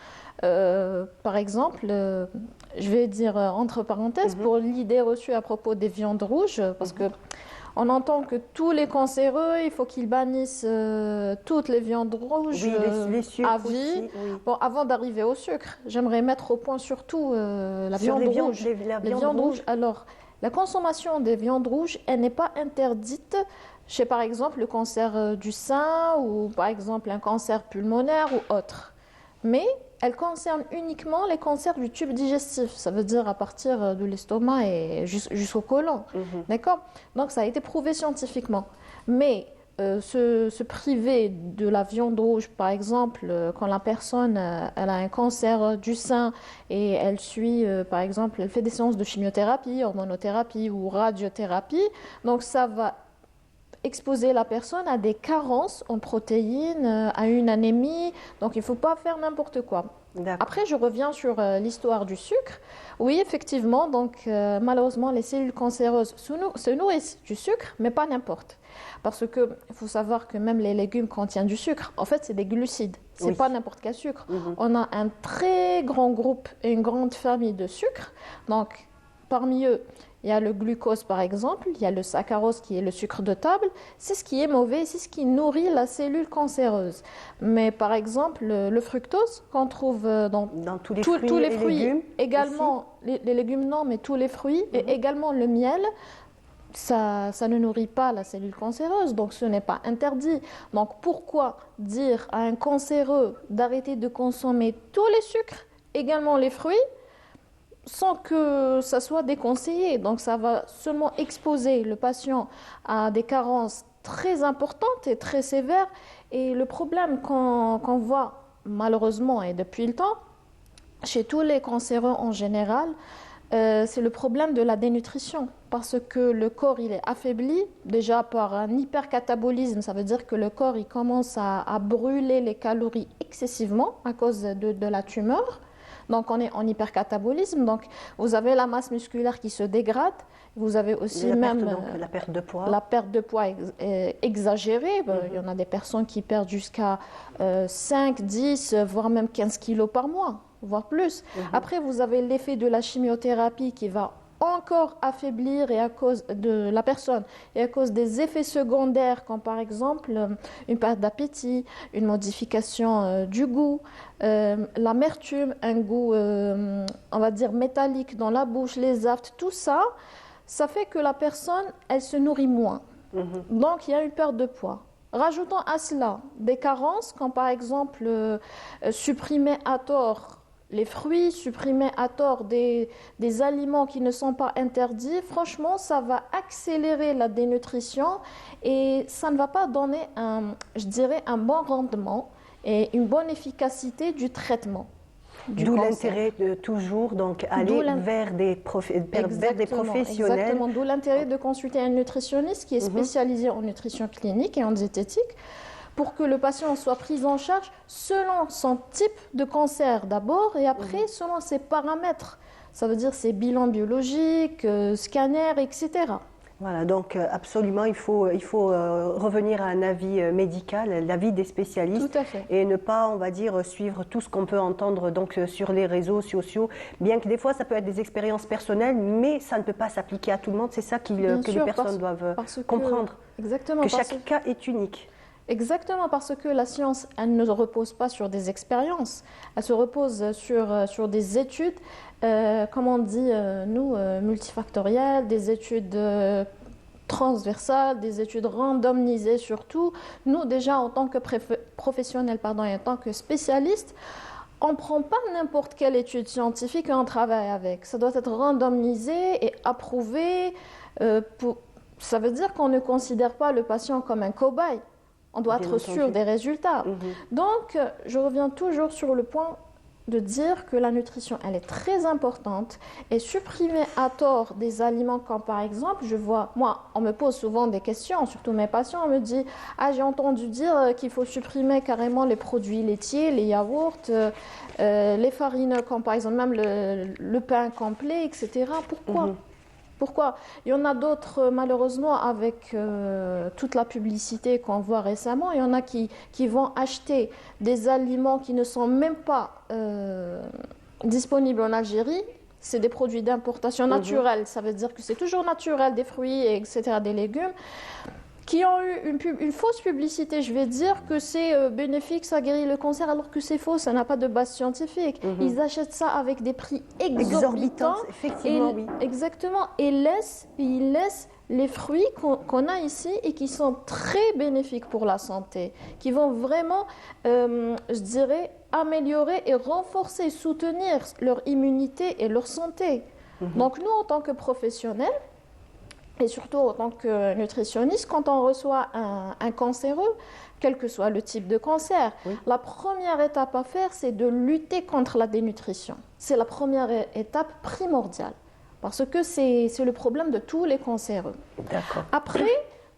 Par exemple, je vais dire entre parenthèses, pour l'idée reçue à propos des viandes rouges, parce que on entend que tous les cancéreux, il faut qu'ils bannissent toutes les viandes rouges les sucres à vie. Aussi, oui. Bon, avant d'arriver au sucre, j'aimerais mettre au point surtout la viande rouge. Les viandes rouges. Alors, la consommation des viandes rouges, elle n'est pas interdite chez, par exemple, le cancer du sein ou, par exemple, un cancer pulmonaire ou autre. Mais elle concerne uniquement les cancers du tube digestif, ça veut dire à partir de l'estomac et jusqu'au côlon. D'accord? Donc ça a été prouvé scientifiquement. Mais se priver de la viande rouge, par exemple, quand la personne elle a un cancer du sein et elle suit, par exemple, elle fait des séances de chimiothérapie, hormonothérapie ou radiothérapie, donc ça va exposer la personne à des carences en protéines, à une anémie. Donc il ne faut pas faire n'importe quoi. Après, je reviens sur l'histoire du sucre. Oui, effectivement, donc malheureusement, les cellules cancéreuses se nourrissent du sucre, mais pas n'importe. Parce qu'il faut savoir que même les légumes contiennent du sucre. En fait, c'est des glucides. Ce n'est pas n'importe quel sucre. On a un très grand groupe et une grande famille de sucres. Donc, parmi eux, il y a le glucose par exemple, il y a le saccharose qui est le sucre de table. C'est ce qui est mauvais, c'est ce qui nourrit la cellule cancéreuse. Mais par exemple, le fructose qu'on trouve dans tous les fruits, légumes, également, les légumes non, mais tous les fruits, et également le miel, ça ne nourrit pas la cellule cancéreuse, donc ce n'est pas interdit. Donc pourquoi dire à un cancéreux d'arrêter de consommer tous les sucres, également les fruits, sans que ça soit déconseillé? Donc ça va seulement exposer le patient à des carences très importantes et très sévères. Et le problème qu'on voit malheureusement et depuis le temps, chez tous les cancéreux en général, c'est le problème de la dénutrition. Parce que le corps il est affaibli déjà par un hypercatabolisme, ça veut dire que le corps il commence à brûler les calories excessivement à cause de la tumeur. Donc on est en hypercatabolisme, donc vous avez la masse musculaire qui se dégrade, vous avez aussi la perte de poids. La perte de poids exagérée. Il y en a des personnes qui perdent jusqu'à 5, 10, voire même 15 kilos par mois, voire plus. Après, vous avez l'effet de la chimiothérapie qui va encore affaiblir et à cause de la personne et à cause des effets secondaires comme par exemple une perte d'appétit, une modification du goût, l'amertume, un goût on va dire métallique dans la bouche, les aphtes, tout ça, ça fait que la personne elle se nourrit moins. Donc il y a une perte de poids. Rajoutons à cela des carences comme par exemple supprimer à tort les fruits, supprimer à tort des aliments qui ne sont pas interdits, franchement, ça va accélérer la dénutrition et ça ne va pas donner je dirais, un bon rendement et une bonne efficacité du traitement. D'où l'intérêt de toujours donc, aller vers des professionnels. Exactement, d'où l'intérêt de consulter un nutritionniste qui est spécialisé en nutrition clinique et en diététique, pour que le patient soit pris en charge selon son type de cancer d'abord et après selon ses paramètres. Ça veut dire ses bilans biologiques, scanners, etc. Voilà, donc absolument, il faut revenir à un avis médical, l'avis des spécialistes. Tout à fait. Et ne pas, on va dire, suivre tout ce qu'on peut entendre donc, sur les réseaux sociaux. Bien que des fois, ça peut être des expériences personnelles, mais ça ne peut pas s'appliquer à tout le monde. C'est ça que les personnes doivent comprendre. Exactement. Que chaque cas est unique. Exactement, parce que la science, elle ne repose pas sur des expériences, elle se repose sur des études, comme on dit, multifactorielles, des études transversales, des études randomisées surtout. Nous, déjà, en tant que professionnels et en tant que spécialistes, on ne prend pas n'importe quelle étude scientifique et on travaille avec. Ça doit être randomisé et approuvé. Ça veut dire qu'on ne considère pas le patient comme un cobaye. On doit être sûr des résultats. Donc, je reviens toujours sur le point de dire que la nutrition, elle est très importante et supprimer à tort des aliments comme par exemple, moi, on me pose souvent des questions, surtout mes patients, on me dit « Ah, j'ai entendu dire qu'il faut supprimer carrément les produits laitiers, les yaourts, les farineux comme par exemple même le pain complet, etc. » Pourquoi ? Pourquoi ? Il y en a d'autres, malheureusement, avec toute la publicité qu'on voit récemment, il y en a qui vont acheter des aliments qui ne sont même pas disponibles en Algérie. C'est des produits d'importation naturelle, ça veut dire que c'est toujours naturel, des fruits, etc., des légumes, qui ont eu une fausse publicité. Je vais dire que c'est bénéfique, ça guérit le cancer, alors que c'est faux, ça n'a pas de base scientifique. Ils achètent ça avec des prix exorbitants. Effectivement, oui. Exactement. Et ils laissent les fruits qu'on a ici et qui sont très bénéfiques pour la santé, qui vont vraiment, je dirais, améliorer et renforcer, soutenir leur immunité et leur santé. Donc nous, en tant que professionnels, et surtout en tant que nutritionniste, quand on reçoit un cancéreux, quel que soit le type de cancer, la première étape à faire, c'est de lutter contre la dénutrition. C'est la première étape primordiale, parce que c'est le problème de tous les cancéreux. Après,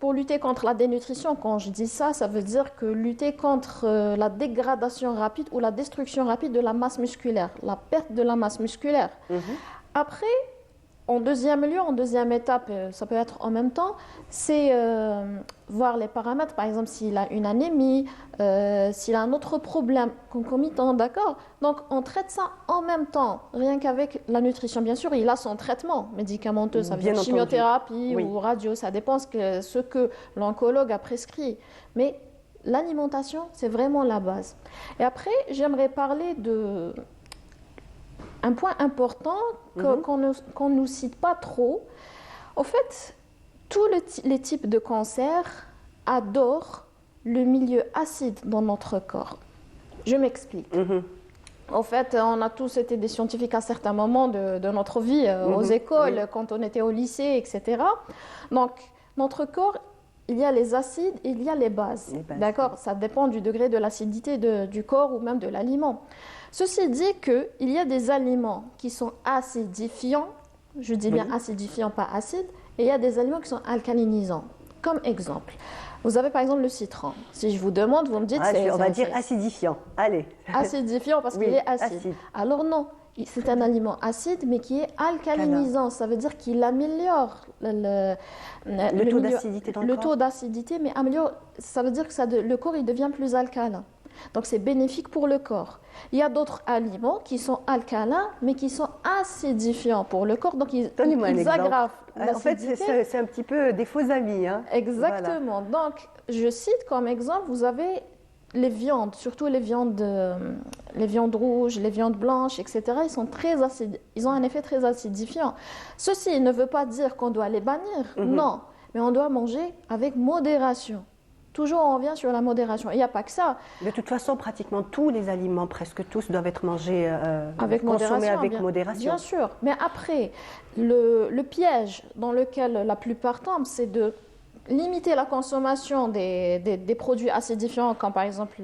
pour lutter contre la dénutrition, quand je dis ça, ça veut dire que lutter contre la dégradation rapide ou la destruction rapide de la masse musculaire, la perte de la masse musculaire. Après, en deuxième lieu, en deuxième étape, ça peut être en même temps, c'est voir les paramètres, par exemple s'il a une anémie, s'il a un autre problème concomitant, d'accord ? Donc on traite ça en même temps, rien qu'avec la nutrition. Bien sûr, il a son traitement médicamenteux, ça veut dire chimiothérapie ou radio, ça dépend ce que l'oncologue a prescrit. Mais l'alimentation, c'est vraiment la base. Et après, j'aimerais parler un point important qu'on ne nous cite pas trop. En fait, tous les types de cancers adorent le milieu acide dans notre corps. Je m'explique. En fait, on a tous été des scientifiques à certains moments de notre vie, aux écoles, quand on était au lycée, etc. Donc, notre corps, il y a les acides et il y a les bases. D'accord ? Ça dépend du degré de l'acidité du corps ou même de l'aliment. Ceci dit qu'il y a des aliments qui sont acidifiants, je dis bien acidifiants, pas acides, et il y a des aliments qui sont alcalinisants. Comme exemple, vous avez par exemple le citron. Si je vous demande, vous me dites... on va dire acidifiant. Allez. Acidifiant parce qu'il est acide. Alors non, c'est un aliment acide mais qui est alcalinisant. Ça veut dire qu'il améliore le taux d'acidité dans le corps. Le taux d'acidité, mais améliore, ça veut dire que le corps il devient plus alcalin. Donc c'est bénéfique pour le corps. Il y a d'autres aliments qui sont alcalins, mais qui sont acidifiants pour le corps. Donc ils aggravent l'acidité. En fait, c'est un petit peu des faux amis. Hein. Exactement. Voilà. Donc je cite comme exemple, vous avez les viandes, surtout les viandes rouges, les viandes blanches, etc. Ils sont très acides. Ils ont un effet très acidifiant. Ceci ne veut pas dire qu'on doit les bannir. Non, mais on doit manger avec modération. Toujours, on revient sur la modération. Il n'y a pas que ça. De toute façon, pratiquement tous les aliments, presque tous, doivent être mangés, consommés avec modération. Bien sûr. Mais après, le piège dans lequel la plupart tombent, c'est de limiter la consommation des produits acidifiants, comme par exemple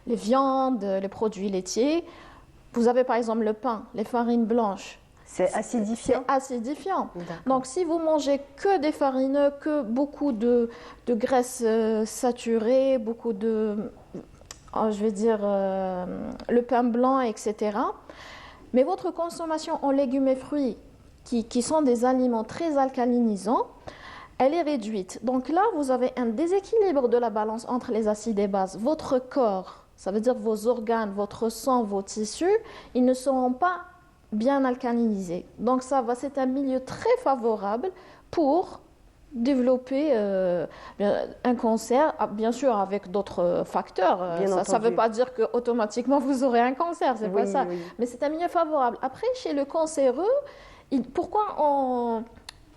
les viandes, les produits laitiers. Vous avez par exemple le pain, les farines blanches. C'est acidifiant. C'est acidifiant. Donc, si vous mangez que des farineux, que beaucoup de graisses saturées, beaucoup de, je vais dire, le pain blanc, etc. Mais votre consommation en légumes et fruits, qui sont des aliments très alcalinisants, elle est réduite. Donc là, vous avez un déséquilibre de la balance entre les acides et bases. Votre corps, ça veut dire vos organes, votre sang, vos tissus, ils ne seront pas bien alcalinisés. Donc c'est un milieu très favorable pour développer un cancer, bien sûr avec d'autres facteurs. Ça ne veut pas dire que automatiquement vous aurez un cancer, c'est pas ça. Mais c'est un milieu favorable. Après, chez le cancéreux, pourquoi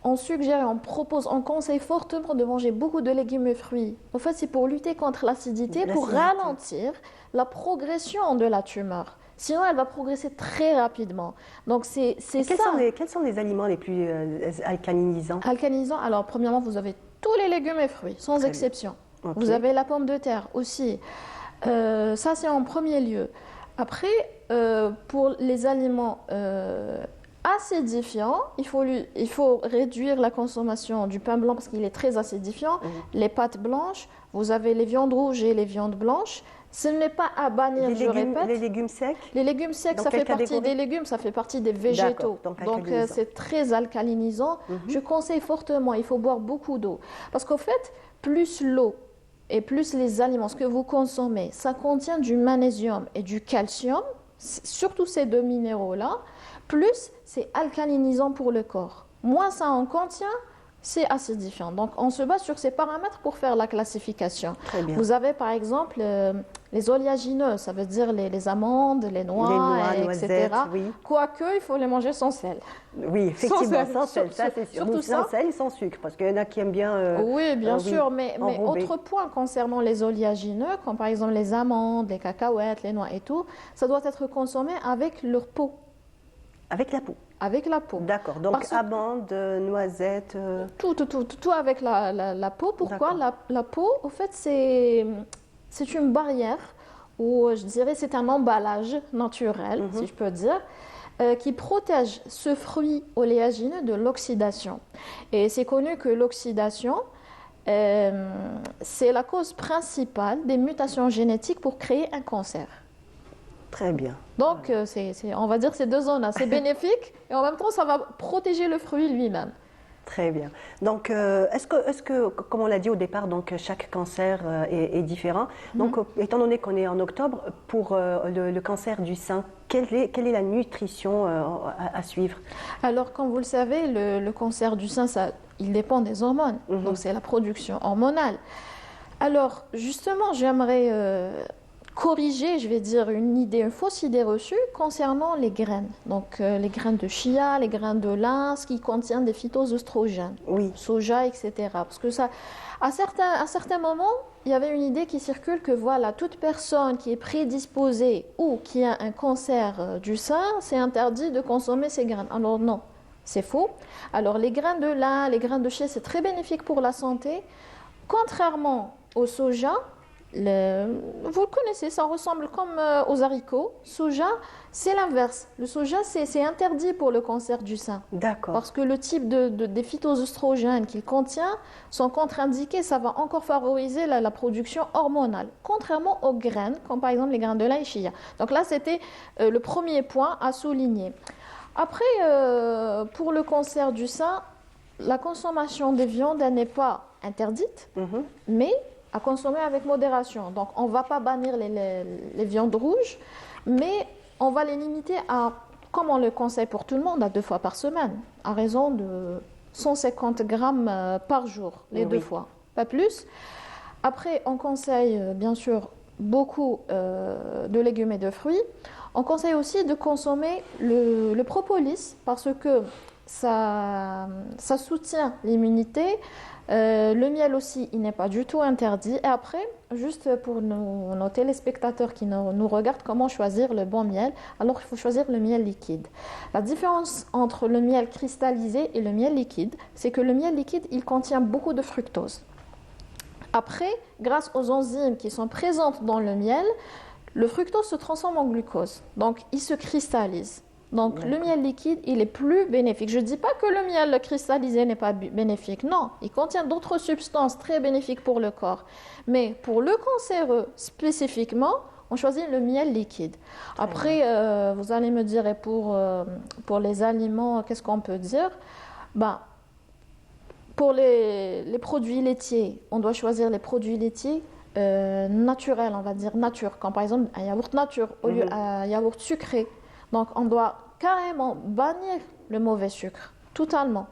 on suggère, on propose, on conseille fortement de manger beaucoup de légumes et fruits? En fait, c'est pour lutter contre l'acidité, pour ralentir la progression de la tumeur. Sinon, elle va progresser très rapidement. Donc, c'est ça. Quels sont les aliments les plus alcalinisants? Alcalinisants, alors, premièrement, vous avez tous les légumes et fruits, sans exception. Okay. Vous avez la pomme de terre aussi. Ça, c'est en premier lieu. Après, pour les aliments acidifiants, il faut réduire la consommation du pain blanc parce qu'il est très acidifiant. Les pâtes blanches, vous avez les viandes rouges et les viandes blanches. Ce n'est pas à bannir, répète. Les légumes secs? Les légumes secs, ça fait partie des légumes, ça fait partie des végétaux. Donc c'est très alcalinisant. Je conseille fortement, il faut boire beaucoup d'eau. Parce qu'au fait, plus l'eau et plus les aliments, ce que vous consommez, ça contient du magnésium et du calcium, surtout ces deux minéraux-là, plus c'est alcalinisant pour le corps. Moins ça en contient, c'est acidifiant. Donc, on se base sur ces paramètres pour faire la classification. Très bien. Vous avez, par exemple, les oléagineux, ça veut dire les amandes, les noix, etc. Noisettes, oui. Quoique, il faut les manger sans sel. Oui, effectivement, sans sel, ça c'est sûr. Surtout sans sel et sans sucre, parce qu'il y en a qui aiment bien... oui, bien sûr, mais autre point concernant les oléagineux, comme par exemple les amandes, les cacahuètes, les noix et tout, ça doit être consommé avec leur peau. Avec la peau? Avec la peau. D'accord, donc amandes, noisettes... Tout avec la peau. Pourquoi la peau, au fait, c'est une barrière, ou je dirais c'est un emballage naturel, si je peux dire, qui protège ce fruit oléagineux de l'oxydation. Et c'est connu que l'oxydation, c'est la cause principale des mutations génétiques pour créer un cancer. Très bien. Donc, on va dire ces deux zones, c'est bénéfique et en même temps, ça va protéger le fruit lui-même. Très bien. Donc, est-ce que, comme on l'a dit au départ, donc chaque cancer est différent. Donc, étant donné qu'on est en octobre, pour le cancer du sein, quelle est la nutrition à suivre? Alors, comme vous le savez, le cancer du sein, il dépend des hormones. Donc, c'est la production hormonale. Alors, justement, j'aimerais corriger, je vais dire, une fausse idée reçue concernant les graines. Donc, les graines de chia, les graines de lin, qui contiennent des phytoœstrogènes, soja, etc. Parce que ça, à certains moments, il y avait une idée qui circule que voilà, toute personne qui est prédisposée ou qui a un cancer du sein, c'est interdit de consommer ces graines. Alors non, c'est faux. Alors, les graines de lin, les graines de chia, c'est très bénéfique pour la santé. Contrairement au soja, vous le connaissez, ça ressemble comme aux haricots. Soja, c'est l'inverse. Le soja, c'est interdit pour le cancer du sein. D'accord. Parce que le type des phytoœstrogènes qu'il contient sont contre-indiqués. Ça va encore favoriser la production hormonale. Contrairement aux graines, comme par exemple les graines de lin et chia. Donc là, c'était le premier point à souligner. Après, pour le cancer du sein, la consommation de viande, elle n'est pas interdite, mais à consommer avec modération. Donc, on ne va pas bannir les viandes rouges, mais on va les limiter à, comme on le conseille pour tout le monde, à 2 fois par semaine, à raison de 150 grammes par jour, les 2 fois, pas plus. Après, on conseille bien sûr beaucoup de légumes et de fruits. On conseille aussi de consommer le propolis parce que ça soutient l'immunité. Le miel aussi, il n'est pas du tout interdit. Et après, juste pour nos téléspectateurs qui nous regardent, comment choisir le bon miel? Alors, il faut choisir le miel liquide. La différence entre le miel cristallisé et le miel liquide, c'est que le miel liquide, il contient beaucoup de fructose. Après, grâce aux enzymes qui sont présentes dans le miel, le fructose se transforme en glucose. Donc, il se cristallise. Donc, le miel liquide, il est plus bénéfique. Je ne dis pas que le miel cristallisé n'est pas bénéfique. Non, il contient d'autres substances très bénéfiques pour le corps. Mais pour le cancéreux spécifiquement, on choisit le miel liquide. Après, vous allez me dire, et pour les aliments, qu'est-ce qu'on peut dire? Pour les produits laitiers, on doit choisir les produits laitiers naturels, on va dire nature, comme par exemple un yaourt nature au lieu d'un yaourt sucré. Donc on doit carrément bannir le mauvais sucre, totalement.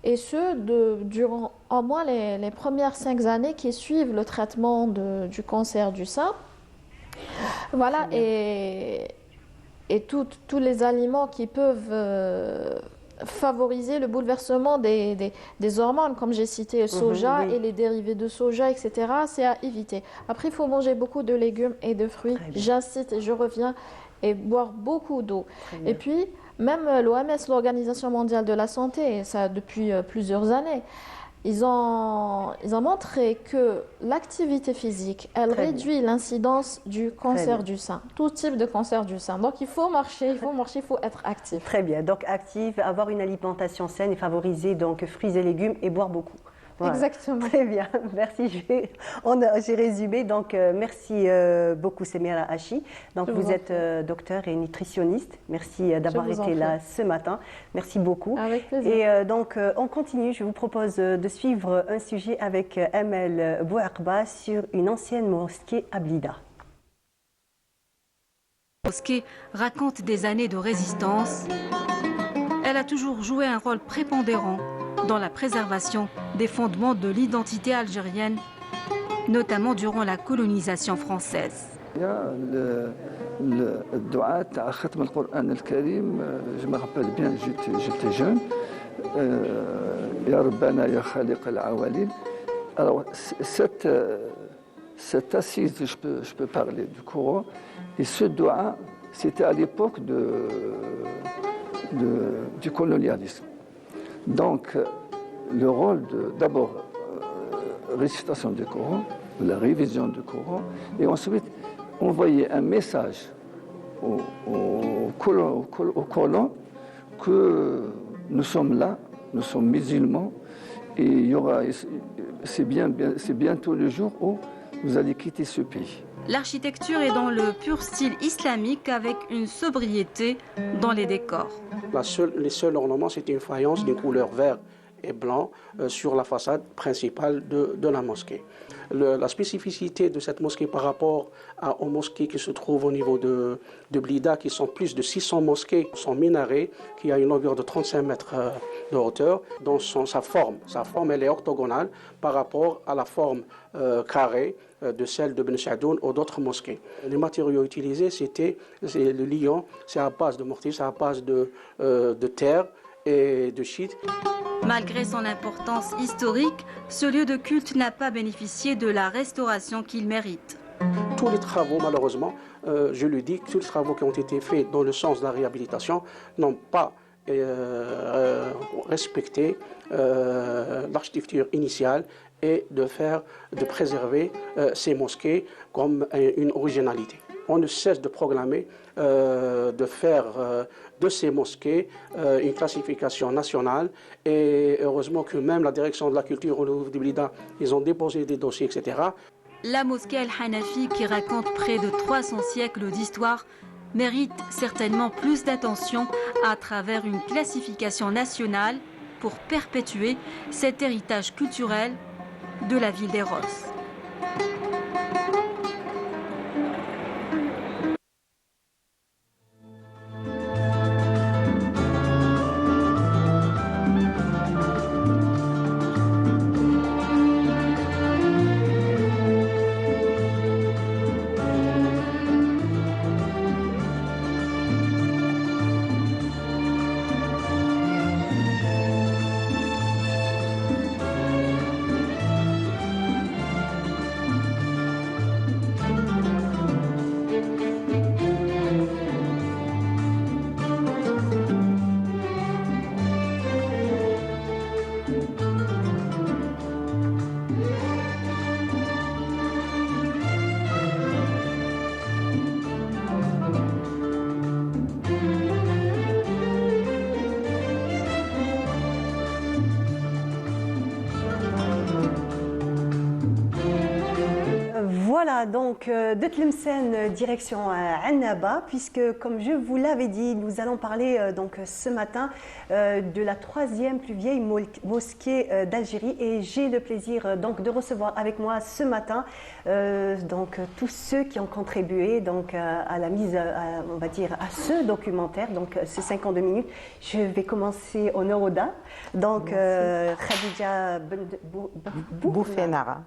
Et ce, durant au moins les premières 5 années qui suivent le traitement du cancer du sein. Voilà, et tous les aliments qui peuvent favoriser le bouleversement des hormones, comme j'ai cité le soja et les dérivés de soja, etc., c'est à éviter. Après, il faut manger beaucoup de légumes et de fruits, j'incite et je reviens, et boire beaucoup d'eau. Et puis, même l'OMS, l'Organisation mondiale de la santé, ça depuis plusieurs années, ils ont montré que l'activité physique, elle réduit l'incidence du cancer du sein, tout type de cancer du sein. Donc il faut marcher, il faut être actif. Très bien, donc actif, avoir une alimentation saine et favoriser donc fruits et légumes et boire beaucoup. Voilà. Exactement. Très bien, merci. J'ai résumé. Donc, merci beaucoup, Semira Hachi. Donc, vous êtes docteur et nutritionniste. Merci d'avoir été là ce matin. Merci beaucoup. Avec plaisir. Et donc, on continue. Je vous propose de suivre un sujet avec Amel Bouarba sur une ancienne mosquée à Blida. La mosquée raconte des années de résistance. Elle a toujours joué un rôle prépondérant dans la préservation des fondements de l'identité algérienne, notamment durant la colonisation française. Le doua à Khatm al-Qur'an al-Karim, je me rappelle bien, j'étais jeune. Ya Rabbana ya Khaliq al-Awalin. Alors, cette assise, je peux parler du Coran, et ce doua, c'était à l'époque du colonialisme. Donc, le rôle d'abord récitation du Coran, la révision du Coran, et ensuite envoyer un message aux colons que nous sommes là, nous sommes musulmans, et il y aura, c'est bientôt le jour où vous allez quitter ce pays. L'architecture est dans le pur style islamique avec une sobriété dans les décors. Les seuls ornements, c'était une faïence d'une couleur vert et blanc sur la façade principale de la mosquée. La spécificité de cette mosquée par rapport aux mosquées qui se trouvent au niveau de Blida, qui sont plus de 600 mosquées, son minaret, qui a une longueur de 35 mètres de hauteur, dont sa forme elle est orthogonale par rapport à la forme carrée de celle de Ben Sadoun ou d'autres mosquées. Les matériaux utilisés, c'est le lion, c'est à base de mortier, c'est à base de terre et de shit. Malgré son importance historique, ce lieu de culte n'a pas bénéficié de la restauration qu'il mérite. Tous les travaux, malheureusement, je le dis, tous les travaux qui ont été faits dans le sens de la réhabilitation n'ont pas respecté l'architecture initiale et de préserver ces mosquées comme une originalité. On ne cesse de proclamer, de faire de ces mosquées une classification nationale, et heureusement que même la direction de la culture au niveau de Blida, ils ont déposé des dossiers, etc. La mosquée Al-Hanafi, qui raconte près de 300 siècles d'histoire, mérite certainement plus d'attention à travers une classification nationale pour perpétuer cet héritage culturel de la ville des Roses. Voilà, donc de Tlemcen, direction Annaba, puisque comme je vous l'avais dit, nous allons parler donc ce matin de la troisième plus vieille mosquée d'Algérie, et j'ai le plaisir donc de recevoir avec moi ce matin donc tous ceux qui ont contribué donc à la mise, on va dire, à ce documentaire, donc ces 52 minutes. Je vais commencer au Noroda, donc Khadija Boufenara.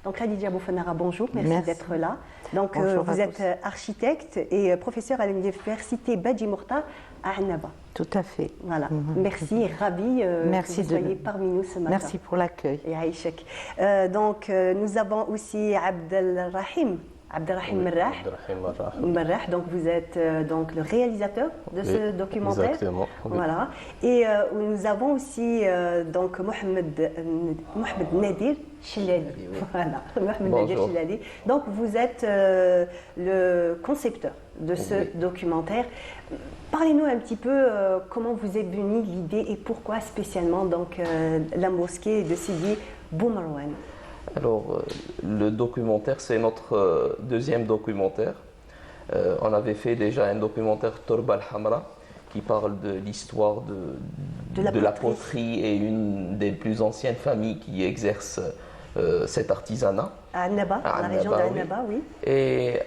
Donc Khadija Boufenara, bonjour, merci d'être là. Donc vous êtes architecte et professeur à l'université Badji Mourta à Annaba. Tout à fait. Voilà, merci et ravi que vous soyez parmi nous ce matin. Merci pour l'accueil. Et Aïchek. Donc nous avons aussi Abdelrahim Merrah, donc vous êtes donc le réalisateur de ce documentaire. Exactement. Oui. Voilà. Et nous avons aussi donc Mohamed Nadir Chilali. Voilà, Mohamed Nadir Chilali. Donc vous êtes le concepteur de ce documentaire. Parlez-nous un petit peu comment vous est venue l'idée et pourquoi spécialement donc la mosquée de Sidi Boumarwan. Alors, le documentaire, c'est notre deuxième documentaire. On avait fait déjà un documentaire Torba al-Hamra qui parle de l'histoire de la poterie et une des plus anciennes familles qui exercent cet artisanat. À Annaba, dans la région d'Annaba, oui. Et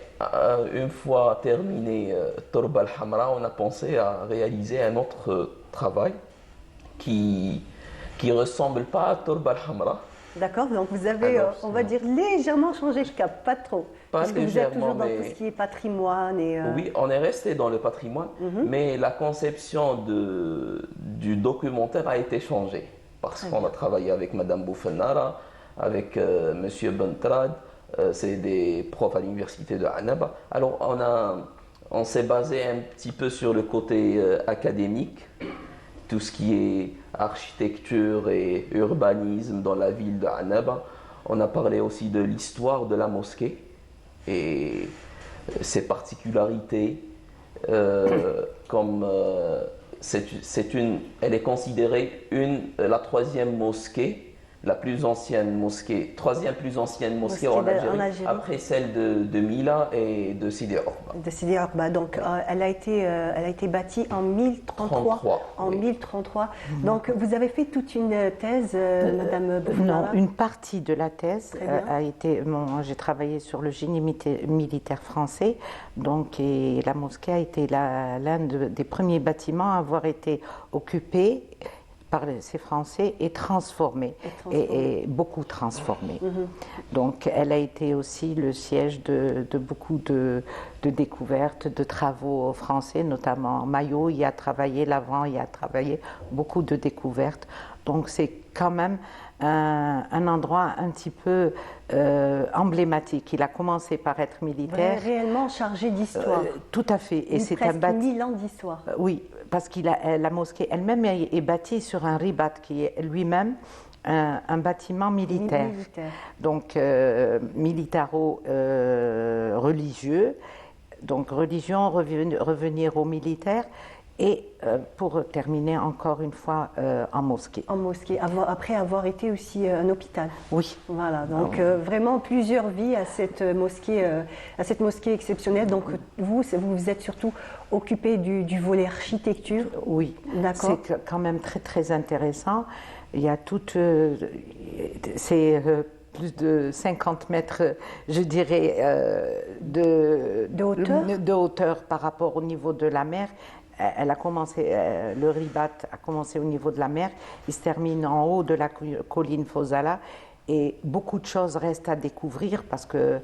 une fois terminé Torba al-Hamra, on a pensé à réaliser un autre travail qui ne ressemble pas à Torba al-Hamra. D'accord, donc vous avez, on va dire, légèrement changé le cap, pas trop. Parce que vous êtes toujours dans tout ce qui est patrimoine. Oui, on est resté dans le patrimoine, mais la conception du documentaire a été changée. Parce qu'on a travaillé avec Madame Boufenara, avec Monsieur Bentrad, c'est des profs à l'université de Annaba. Alors on s'est basé un petit peu sur le côté académique, tout ce qui est architecture et urbanisme dans la ville de Annaba. On a parlé aussi de l'histoire de la mosquée et ses particularités, comme elle est considérée la troisième mosquée, la plus ancienne mosquée, troisième plus ancienne mosquée en Algérie, après celle de Mila et de Sidi Orba. De Sidi Orba, donc elle a été bâtie en 1033. En 1033. Donc vous avez fait toute une thèse, Madame Boufenara? Non, une partie de la thèse a été. J'ai travaillé sur le génie militaire français, donc et la mosquée a été l'un des premiers bâtiments à avoir été occupé par ces Français et transformé, et beaucoup transformé. Donc elle a été aussi le siège de beaucoup de découvertes, de travaux français, notamment Maillot y a travaillé, Lavant y a travaillé, beaucoup de découvertes. Donc c'est quand même un endroit un petit peu emblématique. Il a commencé par être militaire. Réellement chargé d'histoire. Tout à fait. Et c'est presque 1000 ans d'histoire. Oui, parce que la mosquée elle-même est bâtie sur un ribat qui est lui-même un bâtiment militaire. Donc militaro-religieux. Donc religion, revenir aux militaires. Et pour terminer encore une fois en mosquée. En mosquée, après avoir été aussi un hôpital. Oui. Voilà, donc vraiment plusieurs vies à cette mosquée exceptionnelle. Donc vous êtes surtout occupé du volet architecture. Oui, d'accord. C'est quand même très très intéressant. Il y a plus de 50 mètres, je dirais, de hauteur par rapport au niveau de la mer. Elle a commencé, le ribat a commencé au niveau de la mer, il se termine en haut de la colline Fozala et beaucoup de choses restent à découvrir parce que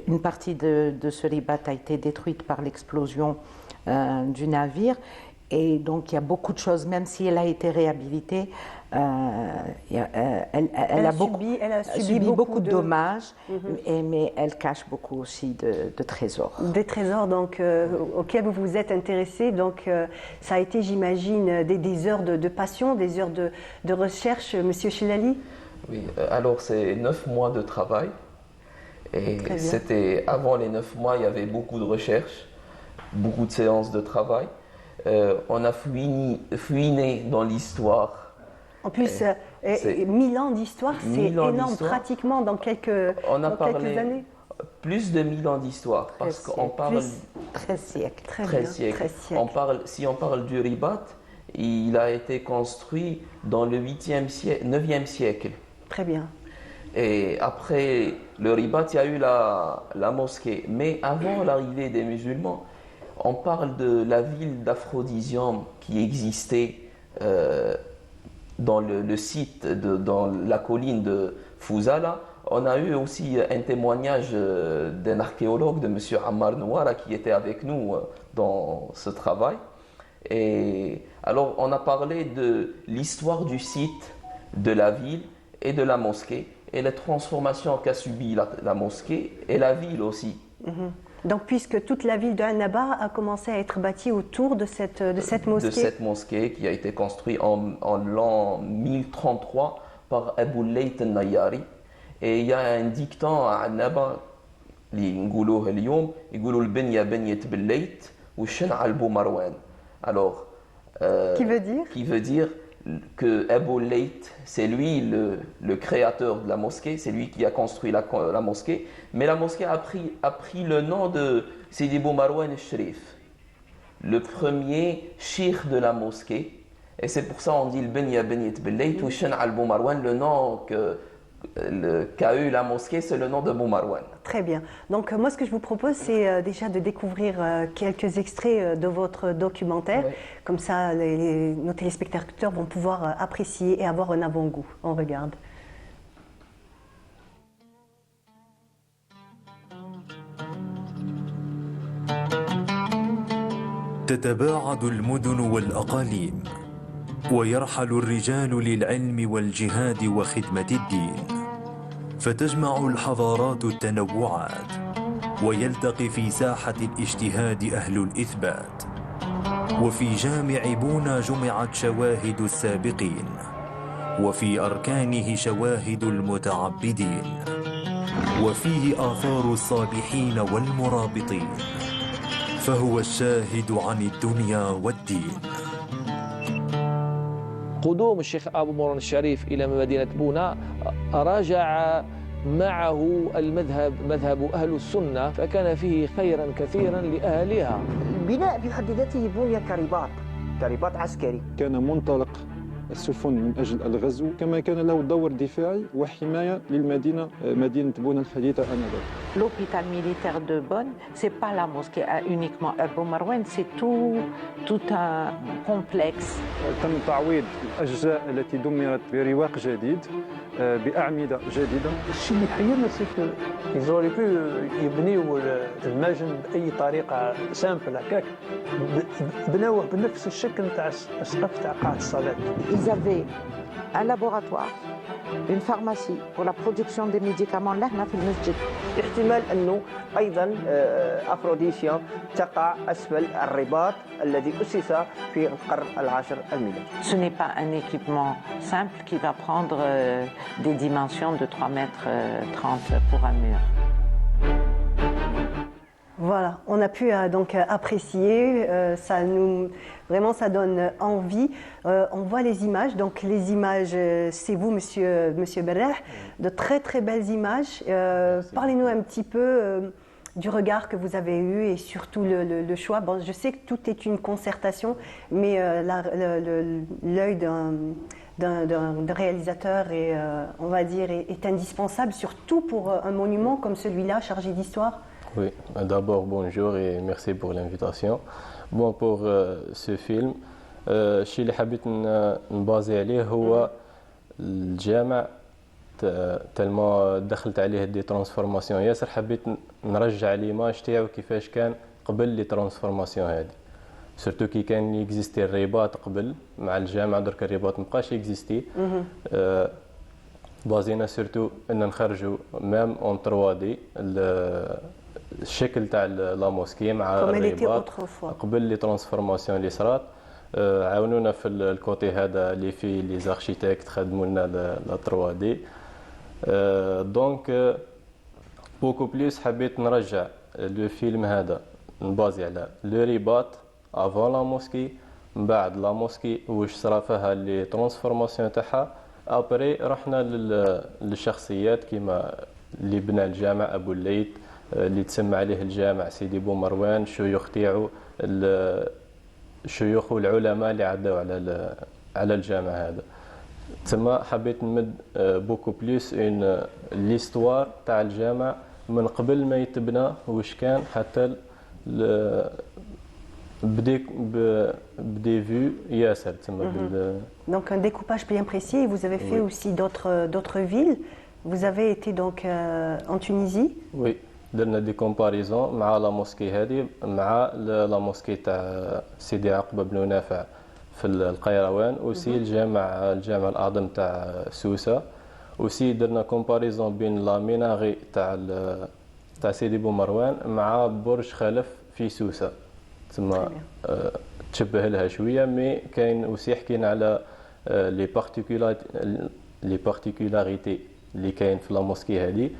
une partie de ce ribat a été détruite par l'explosion du navire et donc il y a beaucoup de choses, même si elle a été réhabilitée, elle a subi beaucoup de dommages, mais elle cache beaucoup aussi de trésors. Des trésors donc, auxquels vous vous êtes intéressé. Donc, ça a été, j'imagine, des heures de passion, des heures de recherche, Monsieur Chilali? Oui, alors c'est 9 mois de travail. Et c'était avant les 9 mois, il y avait beaucoup de recherches, beaucoup de séances de travail. On a fouiné dans l'histoire En plus, 1000 ans d'histoire, c'est énorme, pratiquement dans quelques années. Plus de 1000 ans d'histoire, parce qu'on parle... 13 siècles. 13 siècles. Si on parle du ribat, il a été construit dans le 9e siècle. Très bien. Et après le ribat, il y a eu la mosquée. Mais avant l'arrivée des musulmans, on parle de la ville d'Aphrodisium qui existait dans le site, dans la colline de Fouzala. On a eu aussi un témoignage d'un archéologue, de M. Ammar Nouara, qui était avec nous dans ce travail. Et alors, on a parlé de l'histoire du site, de la ville et de la mosquée, et les transformations qu'a subi la mosquée et la ville aussi. Donc, puisque toute la ville de Annaba a commencé à être bâtie autour de cette mosquée. De cette mosquée qui a été construite en l'an 1033 par Abu Layth al-Nayari. Et il y a un dicton à Annaba, اللي نقولوه اليوم يقولوا البنية بنية بالليت والشنعة البو مروان. Alors, qui veut dire que Abu Layth, c'est lui le créateur de la mosquée, c'est lui qui a construit la mosquée, mais la mosquée a pris le nom de Sidi Bou Marwan al-Sharif, le premier cheikh de la mosquée, et c'est pour ça qu'on dit le Benya Benyet Bellayt ou Shan al-Bou Marwan, le nom qu'a eu la mosquée, c'est le nom de Bou Marwan. Très bien. Donc moi, ce que je vous propose, c'est déjà de découvrir quelques extraits de votre documentaire. Oui. Comme ça, nos téléspectateurs vont pouvoir apprécier et avoir un avant-goût. On regarde. تتباعد المدن والأقاليم ويرحل الرجال للعلم والجهاد وخدمة الدين، فتجمع الحضارات التنوعات ويلتقي في ساحة الاجتهاد أهل الإثبات. وفي جامع بونا جمعت شواهد السابقين، وفي أركانه شواهد المتعبدين، وفيه آثار الصالحين والمرابطين، فهو الشاهد عن الدنيا والدين. قدوم الشيخ أبو مروان الشريف إلى مدينة بونا راجع معه مذهب أهل السنة، فكان فيه خيرا كثيرا لأهلها. البناء في حد ذاته بني كرباط عسكري، كان منطلق السفن من أجل الغزو، كما كان له دور دفاعي وحماية للمدينة مدينة بونا الحديثة آنذاك. L'hôpital militaire de Bonn, c'est pas la mosquée uniquement Abou Marwan, c'est tout un complexe. تم تعويض الأجزاء التي دمرت برواق جديد بأعمدة جديدة. الشيء اللي حيرنا سي ils auraient pu يبنيوا المجن بأي طريقة سامبل هكاك، بناوه بنفس الشكل نتاع السقف تاع قاعة الصلاة. Ils avaient un laboratoire, une pharmacie pour la production des médicaments là في المسجد. احتمال أنه أيضا أفروديسيا تقع أسفل الرباط الذي أسس في القرن العاشر الميلادي. Ce n'est pas un équipement simple qui va prendre des dimensions de 3 mètres 30 pour un mur. Voilà, on a pu donc apprécier, vraiment ça donne envie. On voit les images, donc les images, c'est vous, Monsieur Berrah, de très très belles images. Parlez-nous un petit peu du regard que vous avez eu et surtout le choix. Bon, je sais que tout est une concertation, mais l'œil d'un réalisateur on va dire, est indispensable, surtout pour un monument comme celui-là, chargé d'histoire. Oui, d'abord bonjour et merci pour l'invitation. Bon, pour ce film, الشيء اللي حبيت نبازي عليه هو الجامع، تلما دخلت عليه دي ترانسفورماسيون ياسر، حبيت نرجع ليماج تاعو كيفاش كان قبل لي ترانسفورماسيون هذه، سورتو كي كان يكزيستي الرباط قبل مع الجامع، درك الرباط مابقاش يكزيستي. بازينا سورتو ان نخرجوا ميم اون 3 دي الشكل تاع لا موسكي مع الرباط قبل لي ترانسفورماسيون اللي صرات. عاونونا في الكوتي هذا اللي فيه لي زاركتيكت خدموا لنا لا 3 دي. دونك بوكو بليس حبيت نرجع لو فيلم هذا نبازي على لو رباط افون لا موسكي من بعد لا موسكي واش صرا فيها لي ترانسفورماسيون تاعها. ابري رحنا للشخصيات كيما اللي بنى الجامع ابو الليث، اللي تسمى عليه الجامع سيدي بومروان، الشيوخ تاعو، الشيوخ والعلماء اللي عداو على الجامع هذا. تما حبيت نمد بوكو بليس اون ليستوار تاع الجامع من قبل ما يتبنى واش كان حتى بدي فيو ياسر تما. Donc un découpage bien précis. Et vous avez fait aussi d'autres villes. Vous avez été donc en Tunisie. Oui. درنا دي كومباريزون مع لا موسكي هذه مع لا موسكي تاع سيدي عقبه بن نافع في القيروان، وسي الجامع الاعظم تاع سوسه، وسي درنا كومباريزون بين لا ميناغي تاع سيدي بومروان مع برج خلف في سوسه. تما تشبه لها شويه، مي كاين وسي حكينا على لي بارتيكولاريتي اللي كاين في لا موسكي هذه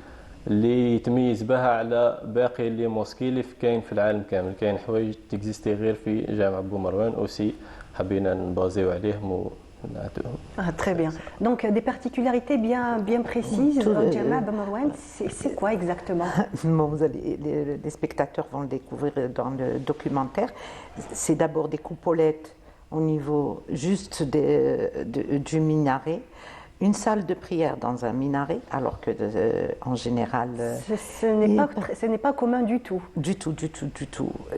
اللي يتميز بها على باقي لي موسكي اللي كاين في العالم كامل. كاين حوايج تكزيستي غير في جامع بومروان اوسي حبينا نبازيو عليهم ونعطيوهم. Très bien. Donc des particularités bien précises dans Jama Boumarouane, c'est quoi exactement? Les spectateurs vont le découvrir dans le documentaire. C'est d'abord des coupolettes au niveau juste du minaret. Une salle de prière dans un minaret, alors que en général... Ce n'est pas commun du tout. Du tout.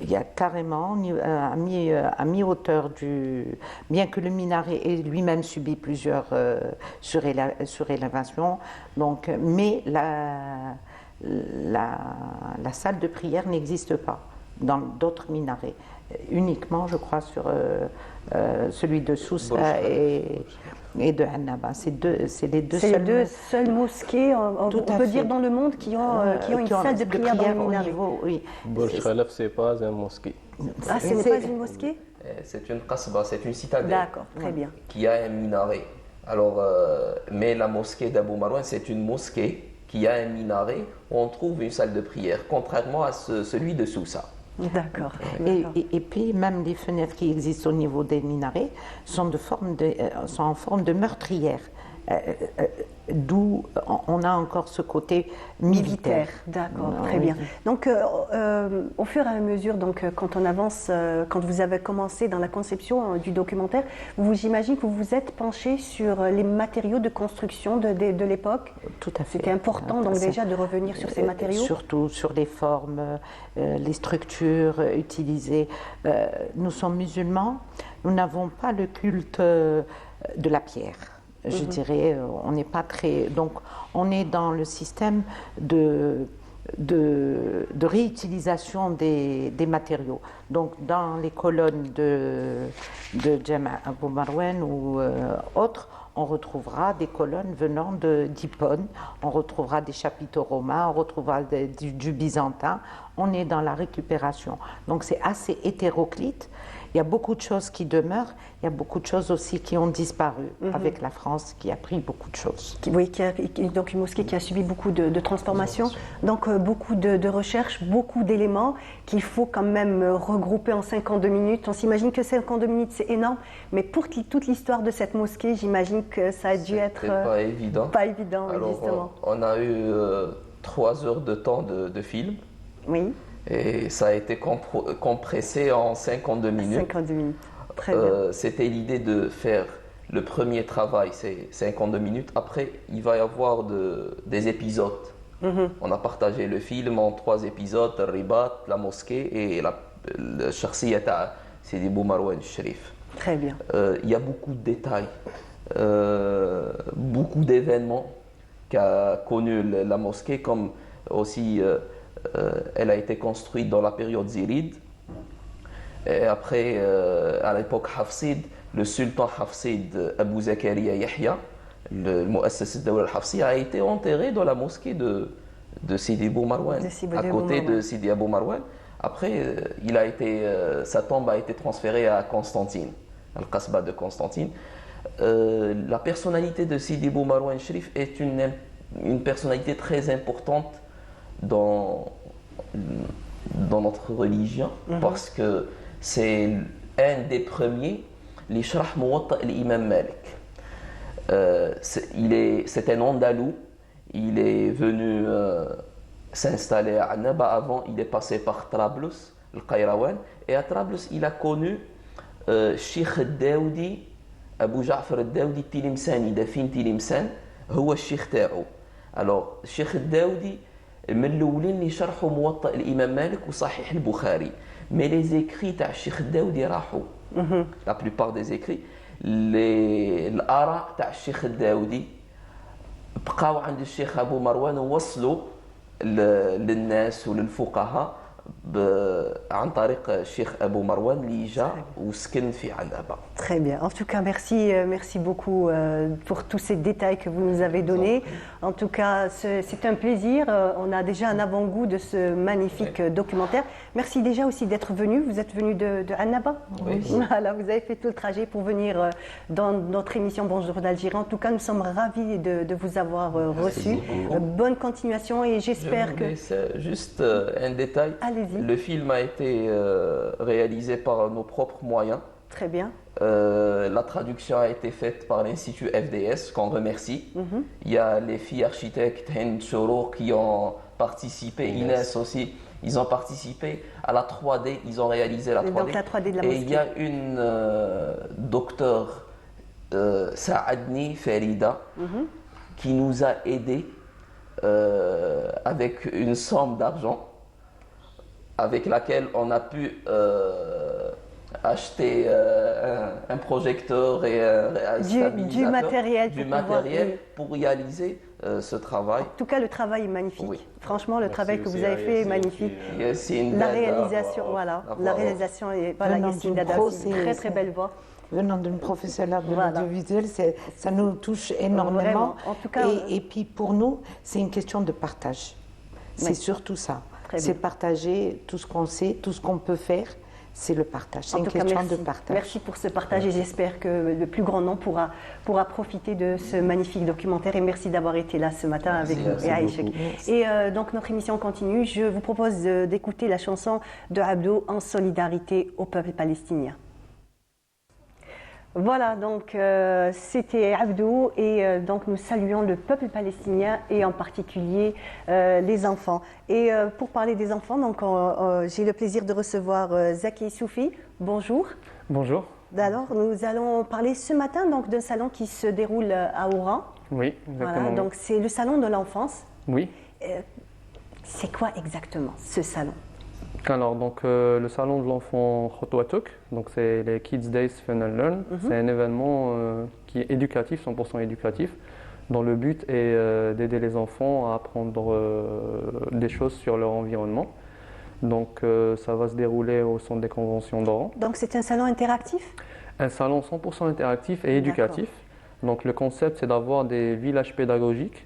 Il y a carrément, à mi-hauteur bien que le minaret ait lui-même subi plusieurs surélévations, donc, mais la salle de prière n'existe pas dans d'autres minarets. Uniquement, je crois, sur celui de Sousa et de Annaba. C'est les deux seules mosquées, on peut dire, dans le monde qui ont une salle de prière dans le minaret. Oui. Burj Khalaf, ce n'est pas une mosquée. Ah, ce n'est pas une mosquée? C'est une qasba, c'est une citadelle. D'accord, très bien. Qui a un minaret. Alors, mais la mosquée d'Abou Marouane, c'est une mosquée qui a un minaret où on trouve une salle de prière, contrairement à celui de Sousa. D'accord. Et puis même les fenêtres qui existent au niveau des minarets sont en forme de meurtrière. D'où on a encore ce côté militaire. D'accord, très bien. Donc au fur et à mesure, donc, quand on avance, quand vous avez commencé dans la conception du documentaire, j'imagine que vous vous êtes penché sur les matériaux de construction de l'époque. Tout à fait. C'était important donc déjà de revenir sur ces matériaux. Surtout sur les formes, les structures utilisées. Nous sommes musulmans, nous n'avons pas le culte de la pierre. Je dirais, on n'est pas très... Donc, on est dans le système de réutilisation des matériaux. Donc, dans les colonnes de Jama Abou Marouane ou autres, on retrouvera des colonnes venant d'Hippone, on retrouvera des chapiteaux romains, on retrouvera du byzantin. On est dans la récupération. Donc, c'est assez hétéroclite. Il y a beaucoup de choses qui demeurent, il y a beaucoup de choses aussi qui ont disparu avec la France qui a pris beaucoup de choses. Oui, donc une mosquée qui a subi beaucoup de transformations, donc beaucoup de recherches, beaucoup d'éléments qu'il faut quand même regrouper en 52 minutes. On s'imagine que 52 minutes c'est énorme, mais pour toute l'histoire de cette mosquée, j'imagine que ça a dû être pas évident. Pas évident, alors, justement. On a eu 3 heures de temps de film. Oui. Et ça a été compressé en 52 minutes. 52 minutes, très bien. C'était l'idée de faire le premier travail, c'est 52 minutes. Après, il va y avoir des épisodes. On a partagé le film en 3 épisodes, le ribat, la mosquée et le shakhsiyata Sidi Boumarouane Sharif. Très bien. Il y a beaucoup de détails, beaucoup d'événements qu'a connu la mosquée, comme aussi... elle a été construite dans la période ziride. Et après, à l'époque Hafsid, le sultan Hafsid Abou Zakaria Yahya, le Muassis al-Dawla al-Hafsi, a été enterré dans la mosquée de Sidi Boumarouane, à côté de Sidi Abou Marouane. Après, sa tombe a été transférée à Constantine, al-Qasba de Constantine. La personnalité de Sidi Boumarouane Sharif est une personnalité très importante dans notre religion, parce que c'est un des premiers اللي شرح موطأ الإمام مالك. C'est un Andalou, il est venu s'installer à Annaba. Avant, il est passé par Trablus, le Qayrawan, et à Trablus, il a connu Sheikh Daoudi, Abu Ja'far Daoudi Tilimsani, Dafin Tilimsan, هو الشيخ تاعو. Alors, Sheikh Daoudi, من الأولين اللي شرحوا موطأ الإمام مالك وصحيح البخاري. Mais les écrits تاع الشيخ داودي راحوا. La plupart des écrits, الآراء تاع الشيخ الداودي بقاو عند الشيخ أبو مروان ووصلوا للناس وللفقهاء عن طريق الشيخ أبو مروان اللي جاء وسكن في عنابة. Très bien. En tout cas, merci beaucoup pour tous ces détails que vous nous avez donnés. En tout cas, c'est un plaisir. On a déjà un avant-goût de ce magnifique documentaire. Merci déjà aussi d'être venu. Vous êtes venu de Annaba. Oui. Voilà, vous avez fait tout le trajet pour venir dans notre émission Bonjour d'Algérie. En tout cas, nous sommes ravis de vous avoir reçu. Bonne continuation et j'espère que... Juste un détail. Allez-y. Le film a été réalisé par nos propres moyens. Très bien. La traduction a été faite par l'Institut FDS, qu'on remercie. Il y a les filles architectes Hind Choro qui ont participé, Inès aussi, ils ont participé à la 3D, ils ont réalisé la 3D. Donc la 3D de la Et mosquée. il y a une docteure, Saadni Farida, qui nous a aidés avec une somme d'argent avec laquelle on a pu acheter un projecteur et un du matériel, pour réaliser ce travail. En tout cas, le travail est magnifique. Oui. Franchement, le travail que vous avez fait est magnifique. La réalisation, voilà, la réalisation est voilà, Yassine Dada, très très belle voix. Venant d'une professionnelle de l'audiovisuel, ça nous touche énormément. Vraiment. En tout cas, et puis pour nous, c'est une question de partage. C'est surtout ça. C'est partager tout ce qu'on sait, tout ce qu'on peut faire. C'est le partage. C'est une question de partage. Merci pour ce partage et j'espère que le plus grand nombre pourra profiter de ce magnifique documentaire. Et merci d'avoir été là ce matin avec nous. Et donc notre émission continue. Je vous propose d'écouter la chanson de Abdou en solidarité au peuple palestinien. Voilà, donc c'était Abdou et donc nous saluons le peuple palestinien et en particulier les enfants. Et pour parler des enfants, donc j'ai le plaisir de recevoir Zaki Soufi. Bonjour. Bonjour. Alors, nous allons parler ce matin donc d'un salon qui se déroule à Oran. Oui, exactement. Voilà, donc c'est le salon de l'enfance. Oui. C'est quoi exactement ce salon? Alors, donc, le salon de l'enfant Khotwatuk, donc c'est les Kids Days Fun and Learn. C'est un événement qui est éducatif, 100% éducatif, dont le but est d'aider les enfants à apprendre des choses sur leur environnement. Donc, ça va se dérouler au centre des conventions d'Oran. Donc, c'est un salon interactif? Un salon 100% interactif et éducatif. Donc, le concept, c'est d'avoir des villages pédagogiques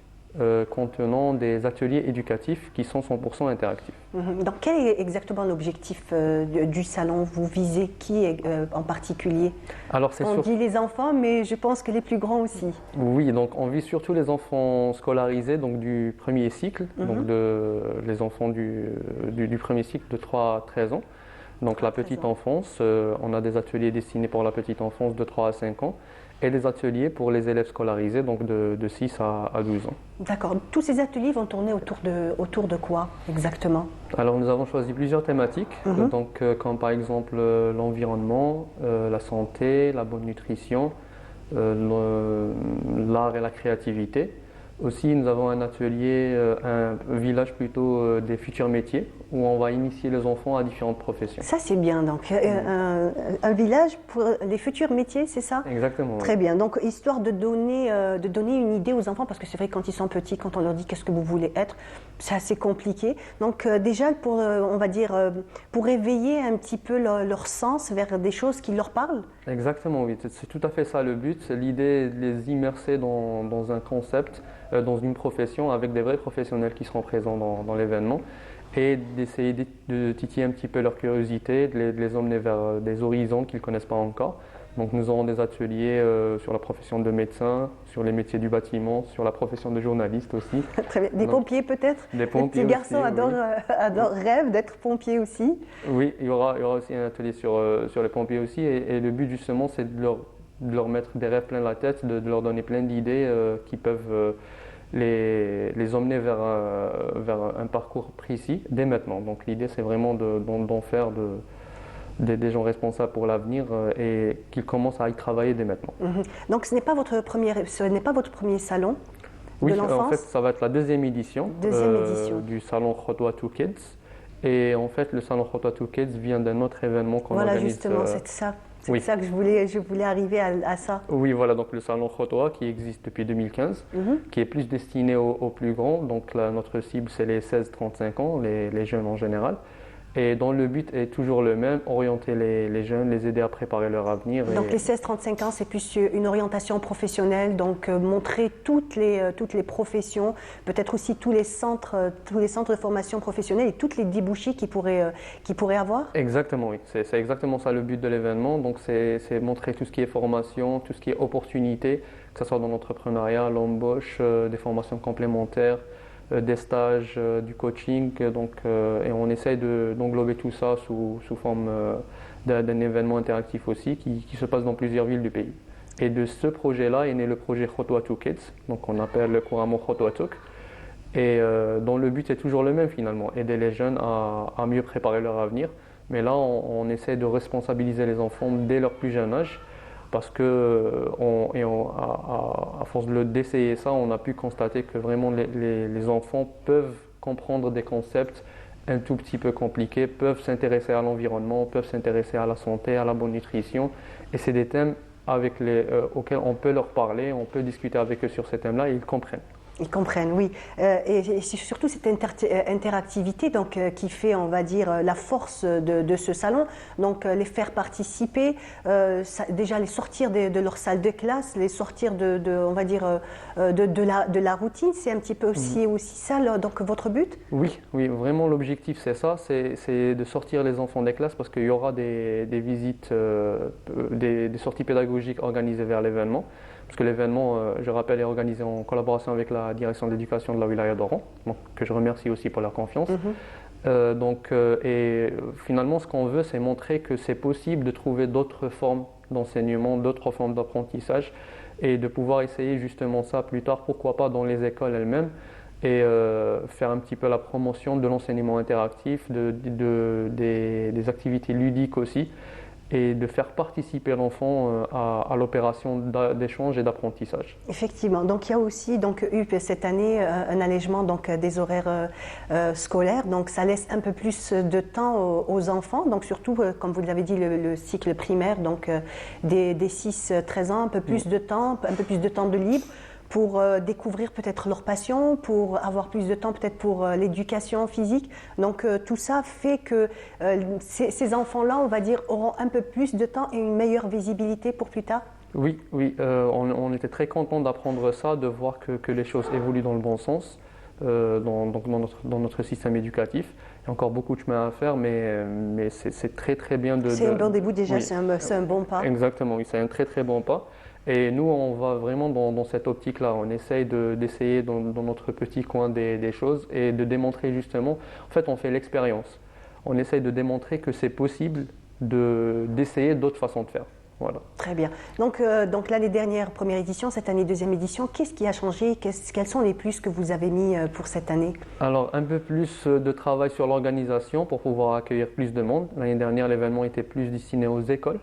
contenant des ateliers éducatifs qui sont 100% interactifs. Donc quel est exactement l'objectif du salon? Vous visez qui en particulier? Alors, on dit les enfants, mais je pense que les plus grands aussi. Oui, donc on vise surtout les enfants scolarisés, donc du premier cycle, donc les enfants du premier cycle de 3 à 13 ans. Donc la petite enfance, on a des ateliers destinés pour la petite enfance de 3 à 5 ans. Et les ateliers pour les élèves scolarisés, donc de 6 à 12 ans. D'accord. Tous ces ateliers vont tourner autour de quoi exactement? Alors nous avons choisi plusieurs thématiques, donc, comme par exemple l'environnement, la santé, la bonne nutrition, l'art et la créativité. Aussi, nous avons un atelier, un village plutôt des futurs métiers, où on va initier les enfants à différentes professions. Ça, c'est bien. Donc, un village pour les futurs métiers, c'est ça? Exactement. Très bien. Donc, histoire de donner une idée aux enfants, parce que c'est vrai que quand ils sont petits, quand on leur dit qu'est-ce que vous voulez être, c'est assez compliqué. Donc, déjà, on va dire, pour éveiller un petit peu leur sens vers des choses qui leur parlent. Exactement, oui. C'est tout à fait ça le but. C'est l'idée de les immerser dans un concept, dans une profession, avec des vrais professionnels qui seront présents dans l'événement, et d'essayer de titiller un petit peu leur curiosité, de les emmener vers des horizons qu'ils ne connaissent pas encore, Donc nous aurons des ateliers sur la profession de médecin, sur les métiers du bâtiment, sur la profession de journaliste aussi. Très bien. Des pompiers peut-être? Des pompiers Les petits garçons aussi, rêvent d'être pompiers aussi. Oui, il y aura aussi un atelier sur les pompiers aussi. Et le but justement, c'est de leur mettre des rêves plein la tête, de leur donner plein d'idées qui peuvent les emmener vers un parcours précis dès maintenant. Donc l'idée, c'est vraiment d'en faire des gens responsables pour l'avenir et qu'ils commencent à y travailler dès maintenant. Donc ce n'est pas votre premier salon oui, de l'enfance? En fait, ça va être la deuxième édition, du salon Khotwa to Kids. Et en fait, le salon Khotwa to Kids vient d'un autre événement qu'on organise. Voilà, justement, c'est ça. C'est ça que je voulais arriver à ça. Oui, voilà, donc le salon Khotwa qui existe depuis 2015, qui est plus destiné aux plus grands. Donc là, notre cible, c'est les 16-35 ans, les jeunes en général. Et dont le but est toujours le même, orienter les jeunes, les aider à préparer leur avenir. Donc les 16-35 ans, c'est plus une orientation professionnelle, donc montrer toutes les professions, peut-être aussi tous les centres de formation professionnelle et toutes les débouchés qu'ils pourraient avoir. Exactement, oui. C'est exactement ça le but de l'événement. Donc c'est montrer tout ce qui est formation, tout ce qui est opportunité, que ce soit dans l'entrepreneuriat, l'embauche, des formations complémentaires, des stages, du coaching, et on essaye d'englober tout ça sous forme d'un événement interactif aussi qui se passe dans plusieurs villes du pays. Et de ce projet-là est né le projet Khotwa to Kids, donc on appelle couramment Khotwa Tuk, et dont le but est toujours le même finalement, aider les jeunes à mieux préparer leur avenir. Mais là, on essaie de responsabiliser les enfants dès leur plus jeune âge, parce que à force d'essayer ça, on a pu constater que vraiment les enfants peuvent comprendre des concepts un tout petit peu compliqués, peuvent s'intéresser à l'environnement, peuvent s'intéresser à la santé, à la bonne nutrition. Et c'est des thèmes auxquels on peut leur parler, on peut discuter avec eux sur ces thèmes-là et ils comprennent. Ils comprennent, oui. Et c'est surtout cette interactivité qui fait, on va dire, la force de ce salon. Donc, les faire participer, déjà les sortir de leur salle de classe, les sortir on va dire, de la routine. C'est un petit peu aussi ça, donc, votre but? Oui, vraiment l'objectif c'est ça, c'est de sortir les enfants des classes parce qu'il y aura des visites, des sorties pédagogiques organisées vers l'événement. Parce que l'événement, je rappelle, est organisé en collaboration avec la direction de l'éducation de la wilaya d'Oran, que je remercie aussi pour leur confiance. Et finalement, ce qu'on veut, c'est montrer que c'est possible de trouver d'autres formes d'enseignement, d'autres formes d'apprentissage, et de pouvoir essayer justement ça plus tard, pourquoi pas dans les écoles elles-mêmes, et faire un petit peu la promotion de l'enseignement interactif, des activités ludiques aussi, et de faire participer l'enfant à l'opération d'échange et d'apprentissage. Effectivement. Donc il y a aussi eu cette année un allègement des horaires scolaires. Donc ça laisse un peu plus de temps aux enfants. Donc surtout, comme vous l'avez dit, le cycle primaire, donc des 6-13 ans, un peu plus de temps de libre, pour découvrir peut-être leur passion, pour avoir plus de temps peut-être pour l'éducation physique. Donc tout ça fait que ces enfants-là, on va dire, auront un peu plus de temps et une meilleure visibilité pour plus tard. Oui, on était très contents d'apprendre ça, de voir que les choses évoluent dans le bon sens dans notre système éducatif. Il y a encore beaucoup de chemin à faire, mais c'est très très bien de... C'est un bon début déjà, oui. C'est un bon pas. Exactement, oui, c'est un très très bon pas. Et nous, on va vraiment dans cette optique-là. On essaye d'essayer dans notre petit coin des choses et de démontrer justement, en fait, on fait l'expérience. On essaye de démontrer que c'est possible d'essayer d'autres façons de faire. Voilà. Très bien. Donc l'année dernière, première édition, cette année, deuxième édition, qu'est-ce qui a changé? Quels sont les plus que vous avez mis pour cette année? Alors, un peu plus de travail sur l'organisation pour pouvoir accueillir plus de monde. L'année dernière, l'événement était plus destiné aux écoles.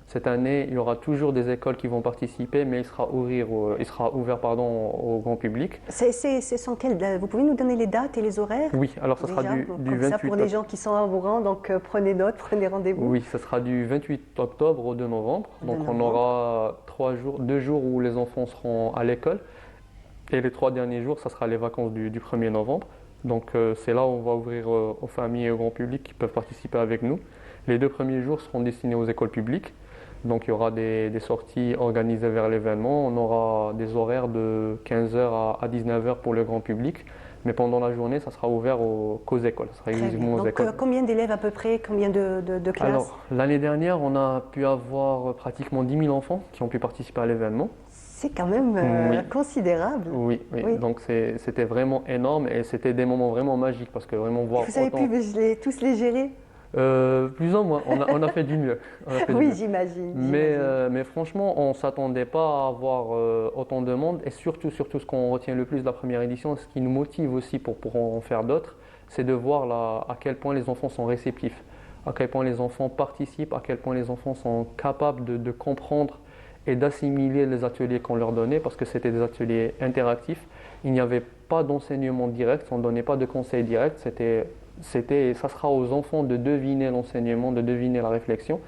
Cette année, il y aura toujours des écoles qui vont participer, mais il sera ouvert au grand public. Ce sont quelles? Vous pouvez nous donner les dates et les horaires? Oui, alors ça sera du 28 ça pour les gens qui sont à vos rangs, donc prenez note, prenez rendez-vous. Oui, ça sera du 28 octobre au 2 novembre. Donc on aura 2 jours où les enfants seront à l'école. Et les 3 derniers jours, ça sera les vacances du 1er novembre. Donc c'est là où on va ouvrir aux familles et au grand public qui peuvent participer avec nous. Les 2 premiers jours seront destinés aux écoles publiques. Donc il y aura des sorties organisées vers l'événement. On aura des horaires de 15h à 19h pour le grand public, Mais pendant la journée, ça sera ouvert qu'aux écoles. Ça sera exclusivement aux écoles. Combien d'élèves à peu près? Combien de classes? Alors, l'année dernière, on a pu avoir pratiquement 10 000 enfants qui ont pu participer à l'événement. C'est quand même considérable. Oui. Donc c'était vraiment énorme et c'était des moments vraiment magiques parce que vraiment voir Vous avez pu tous les gérer? Plus ou moins, on a fait du mieux. Oui, j'imagine. Mais franchement, on ne s'attendait pas à avoir autant de monde et surtout ce qu'on retient le plus de la première édition, ce qui nous motive aussi pour en faire d'autres, c'est de voir à quel point les enfants sont réceptifs, à quel point les enfants participent, à quel point les enfants sont capables de comprendre et d'assimiler les ateliers qu'on leur donnait parce que c'était des ateliers interactifs. Il n'y avait pas d'enseignement direct, on ne donnait pas de conseils directs, ça sera aux enfants de deviner l'enseignement, de deviner la réflexion.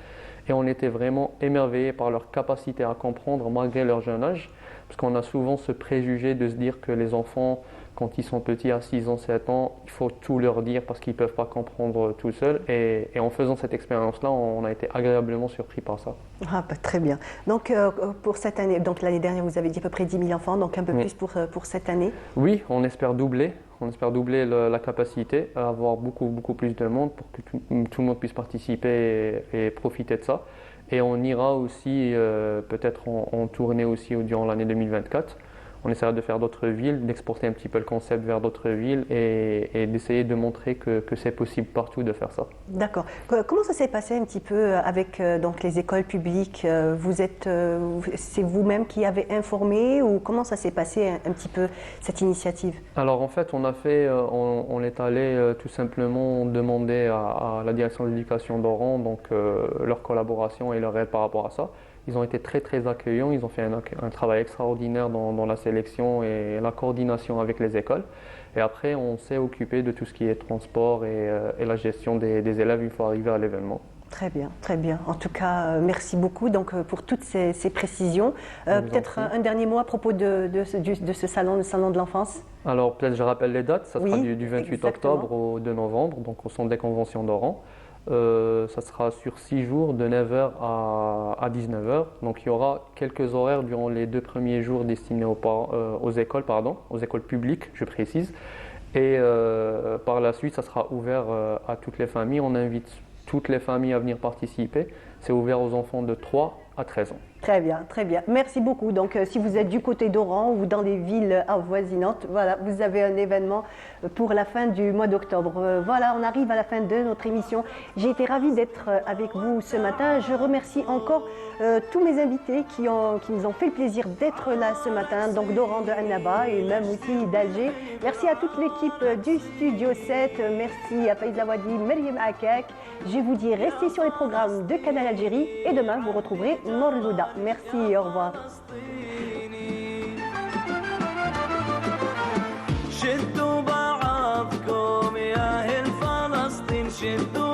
Et on était vraiment émerveillés par leur capacité à comprendre malgré leur jeune âge. Parce qu'on a souvent ce préjugé de se dire que les enfants, quand ils sont petits, à 6 ans, 7 ans, il faut tout leur dire parce qu'ils ne peuvent pas comprendre tout seuls. Et en faisant cette expérience-là, on a été agréablement surpris par ça. Ah, très bien. Donc pour cette année, donc l'année dernière, vous avez dit à peu près 10 000 enfants, donc un peu plus pour cette année? Oui, on espère doubler. On espère doubler la capacité, à avoir beaucoup plus de monde pour que tout le monde puisse participer et profiter de ça. Et on ira aussi peut-être en tournée aussi durant l'année 2024. On essaiera de faire d'autres villes, d'exporter un petit peu le concept vers d'autres villes et d'essayer de montrer que c'est possible partout de faire ça. D'accord. Comment ça s'est passé un petit peu avec donc les écoles publiques? C'est vous-même qui avez informé ou comment ça s'est passé un petit peu cette initiative? Alors en fait, on est allé tout simplement demander à la direction de l'éducation d'Oran donc leur collaboration et leur aide par rapport à ça. Ils ont été très accueillants, ils ont fait un travail extraordinaire dans la sélection et la coordination avec les écoles. Et après, on s'est occupé de tout ce qui est transport et la gestion des élèves une fois arrivés à l'événement. Très bien, très bien. En tout cas, merci beaucoup donc, pour toutes ces précisions. Peut-être un dernier mot à propos de ce salon, le salon de l'enfance? Alors, peut-être je rappelle les dates. Ça sera du 28 octobre au 2 novembre, donc au centre des conventions d'Oran. Ça sera sur 6 jours de 9h à 19h. Donc il y aura quelques horaires durant les 2 premiers jours destinés aux écoles publiques, je précise. Et par la suite, ça sera ouvert à toutes les familles. On invite toutes les familles à venir participer. C'est ouvert aux enfants de 3 à 13 ans. Très bien, très bien. Merci beaucoup. Donc, si vous êtes du côté d'Oran ou dans les villes avoisinantes, voilà, vous avez un événement pour la fin du mois d'octobre. Voilà, on arrive à la fin de notre émission. J'ai été ravie d'être avec vous ce matin. Je remercie encore tous mes invités qui nous ont fait le plaisir d'être là ce matin, donc d'Oran, de Annaba et même aussi d'Alger. Merci à toute l'équipe du Studio 7. Merci à Faïd Lawadi, Meriem Akek. Je vous dis, restez sur les programmes de Canal Algérie et demain, vous retrouverez Nour Louda. Merci, au revoir. شدوا بعضكم يا أهل فلسطين شدوا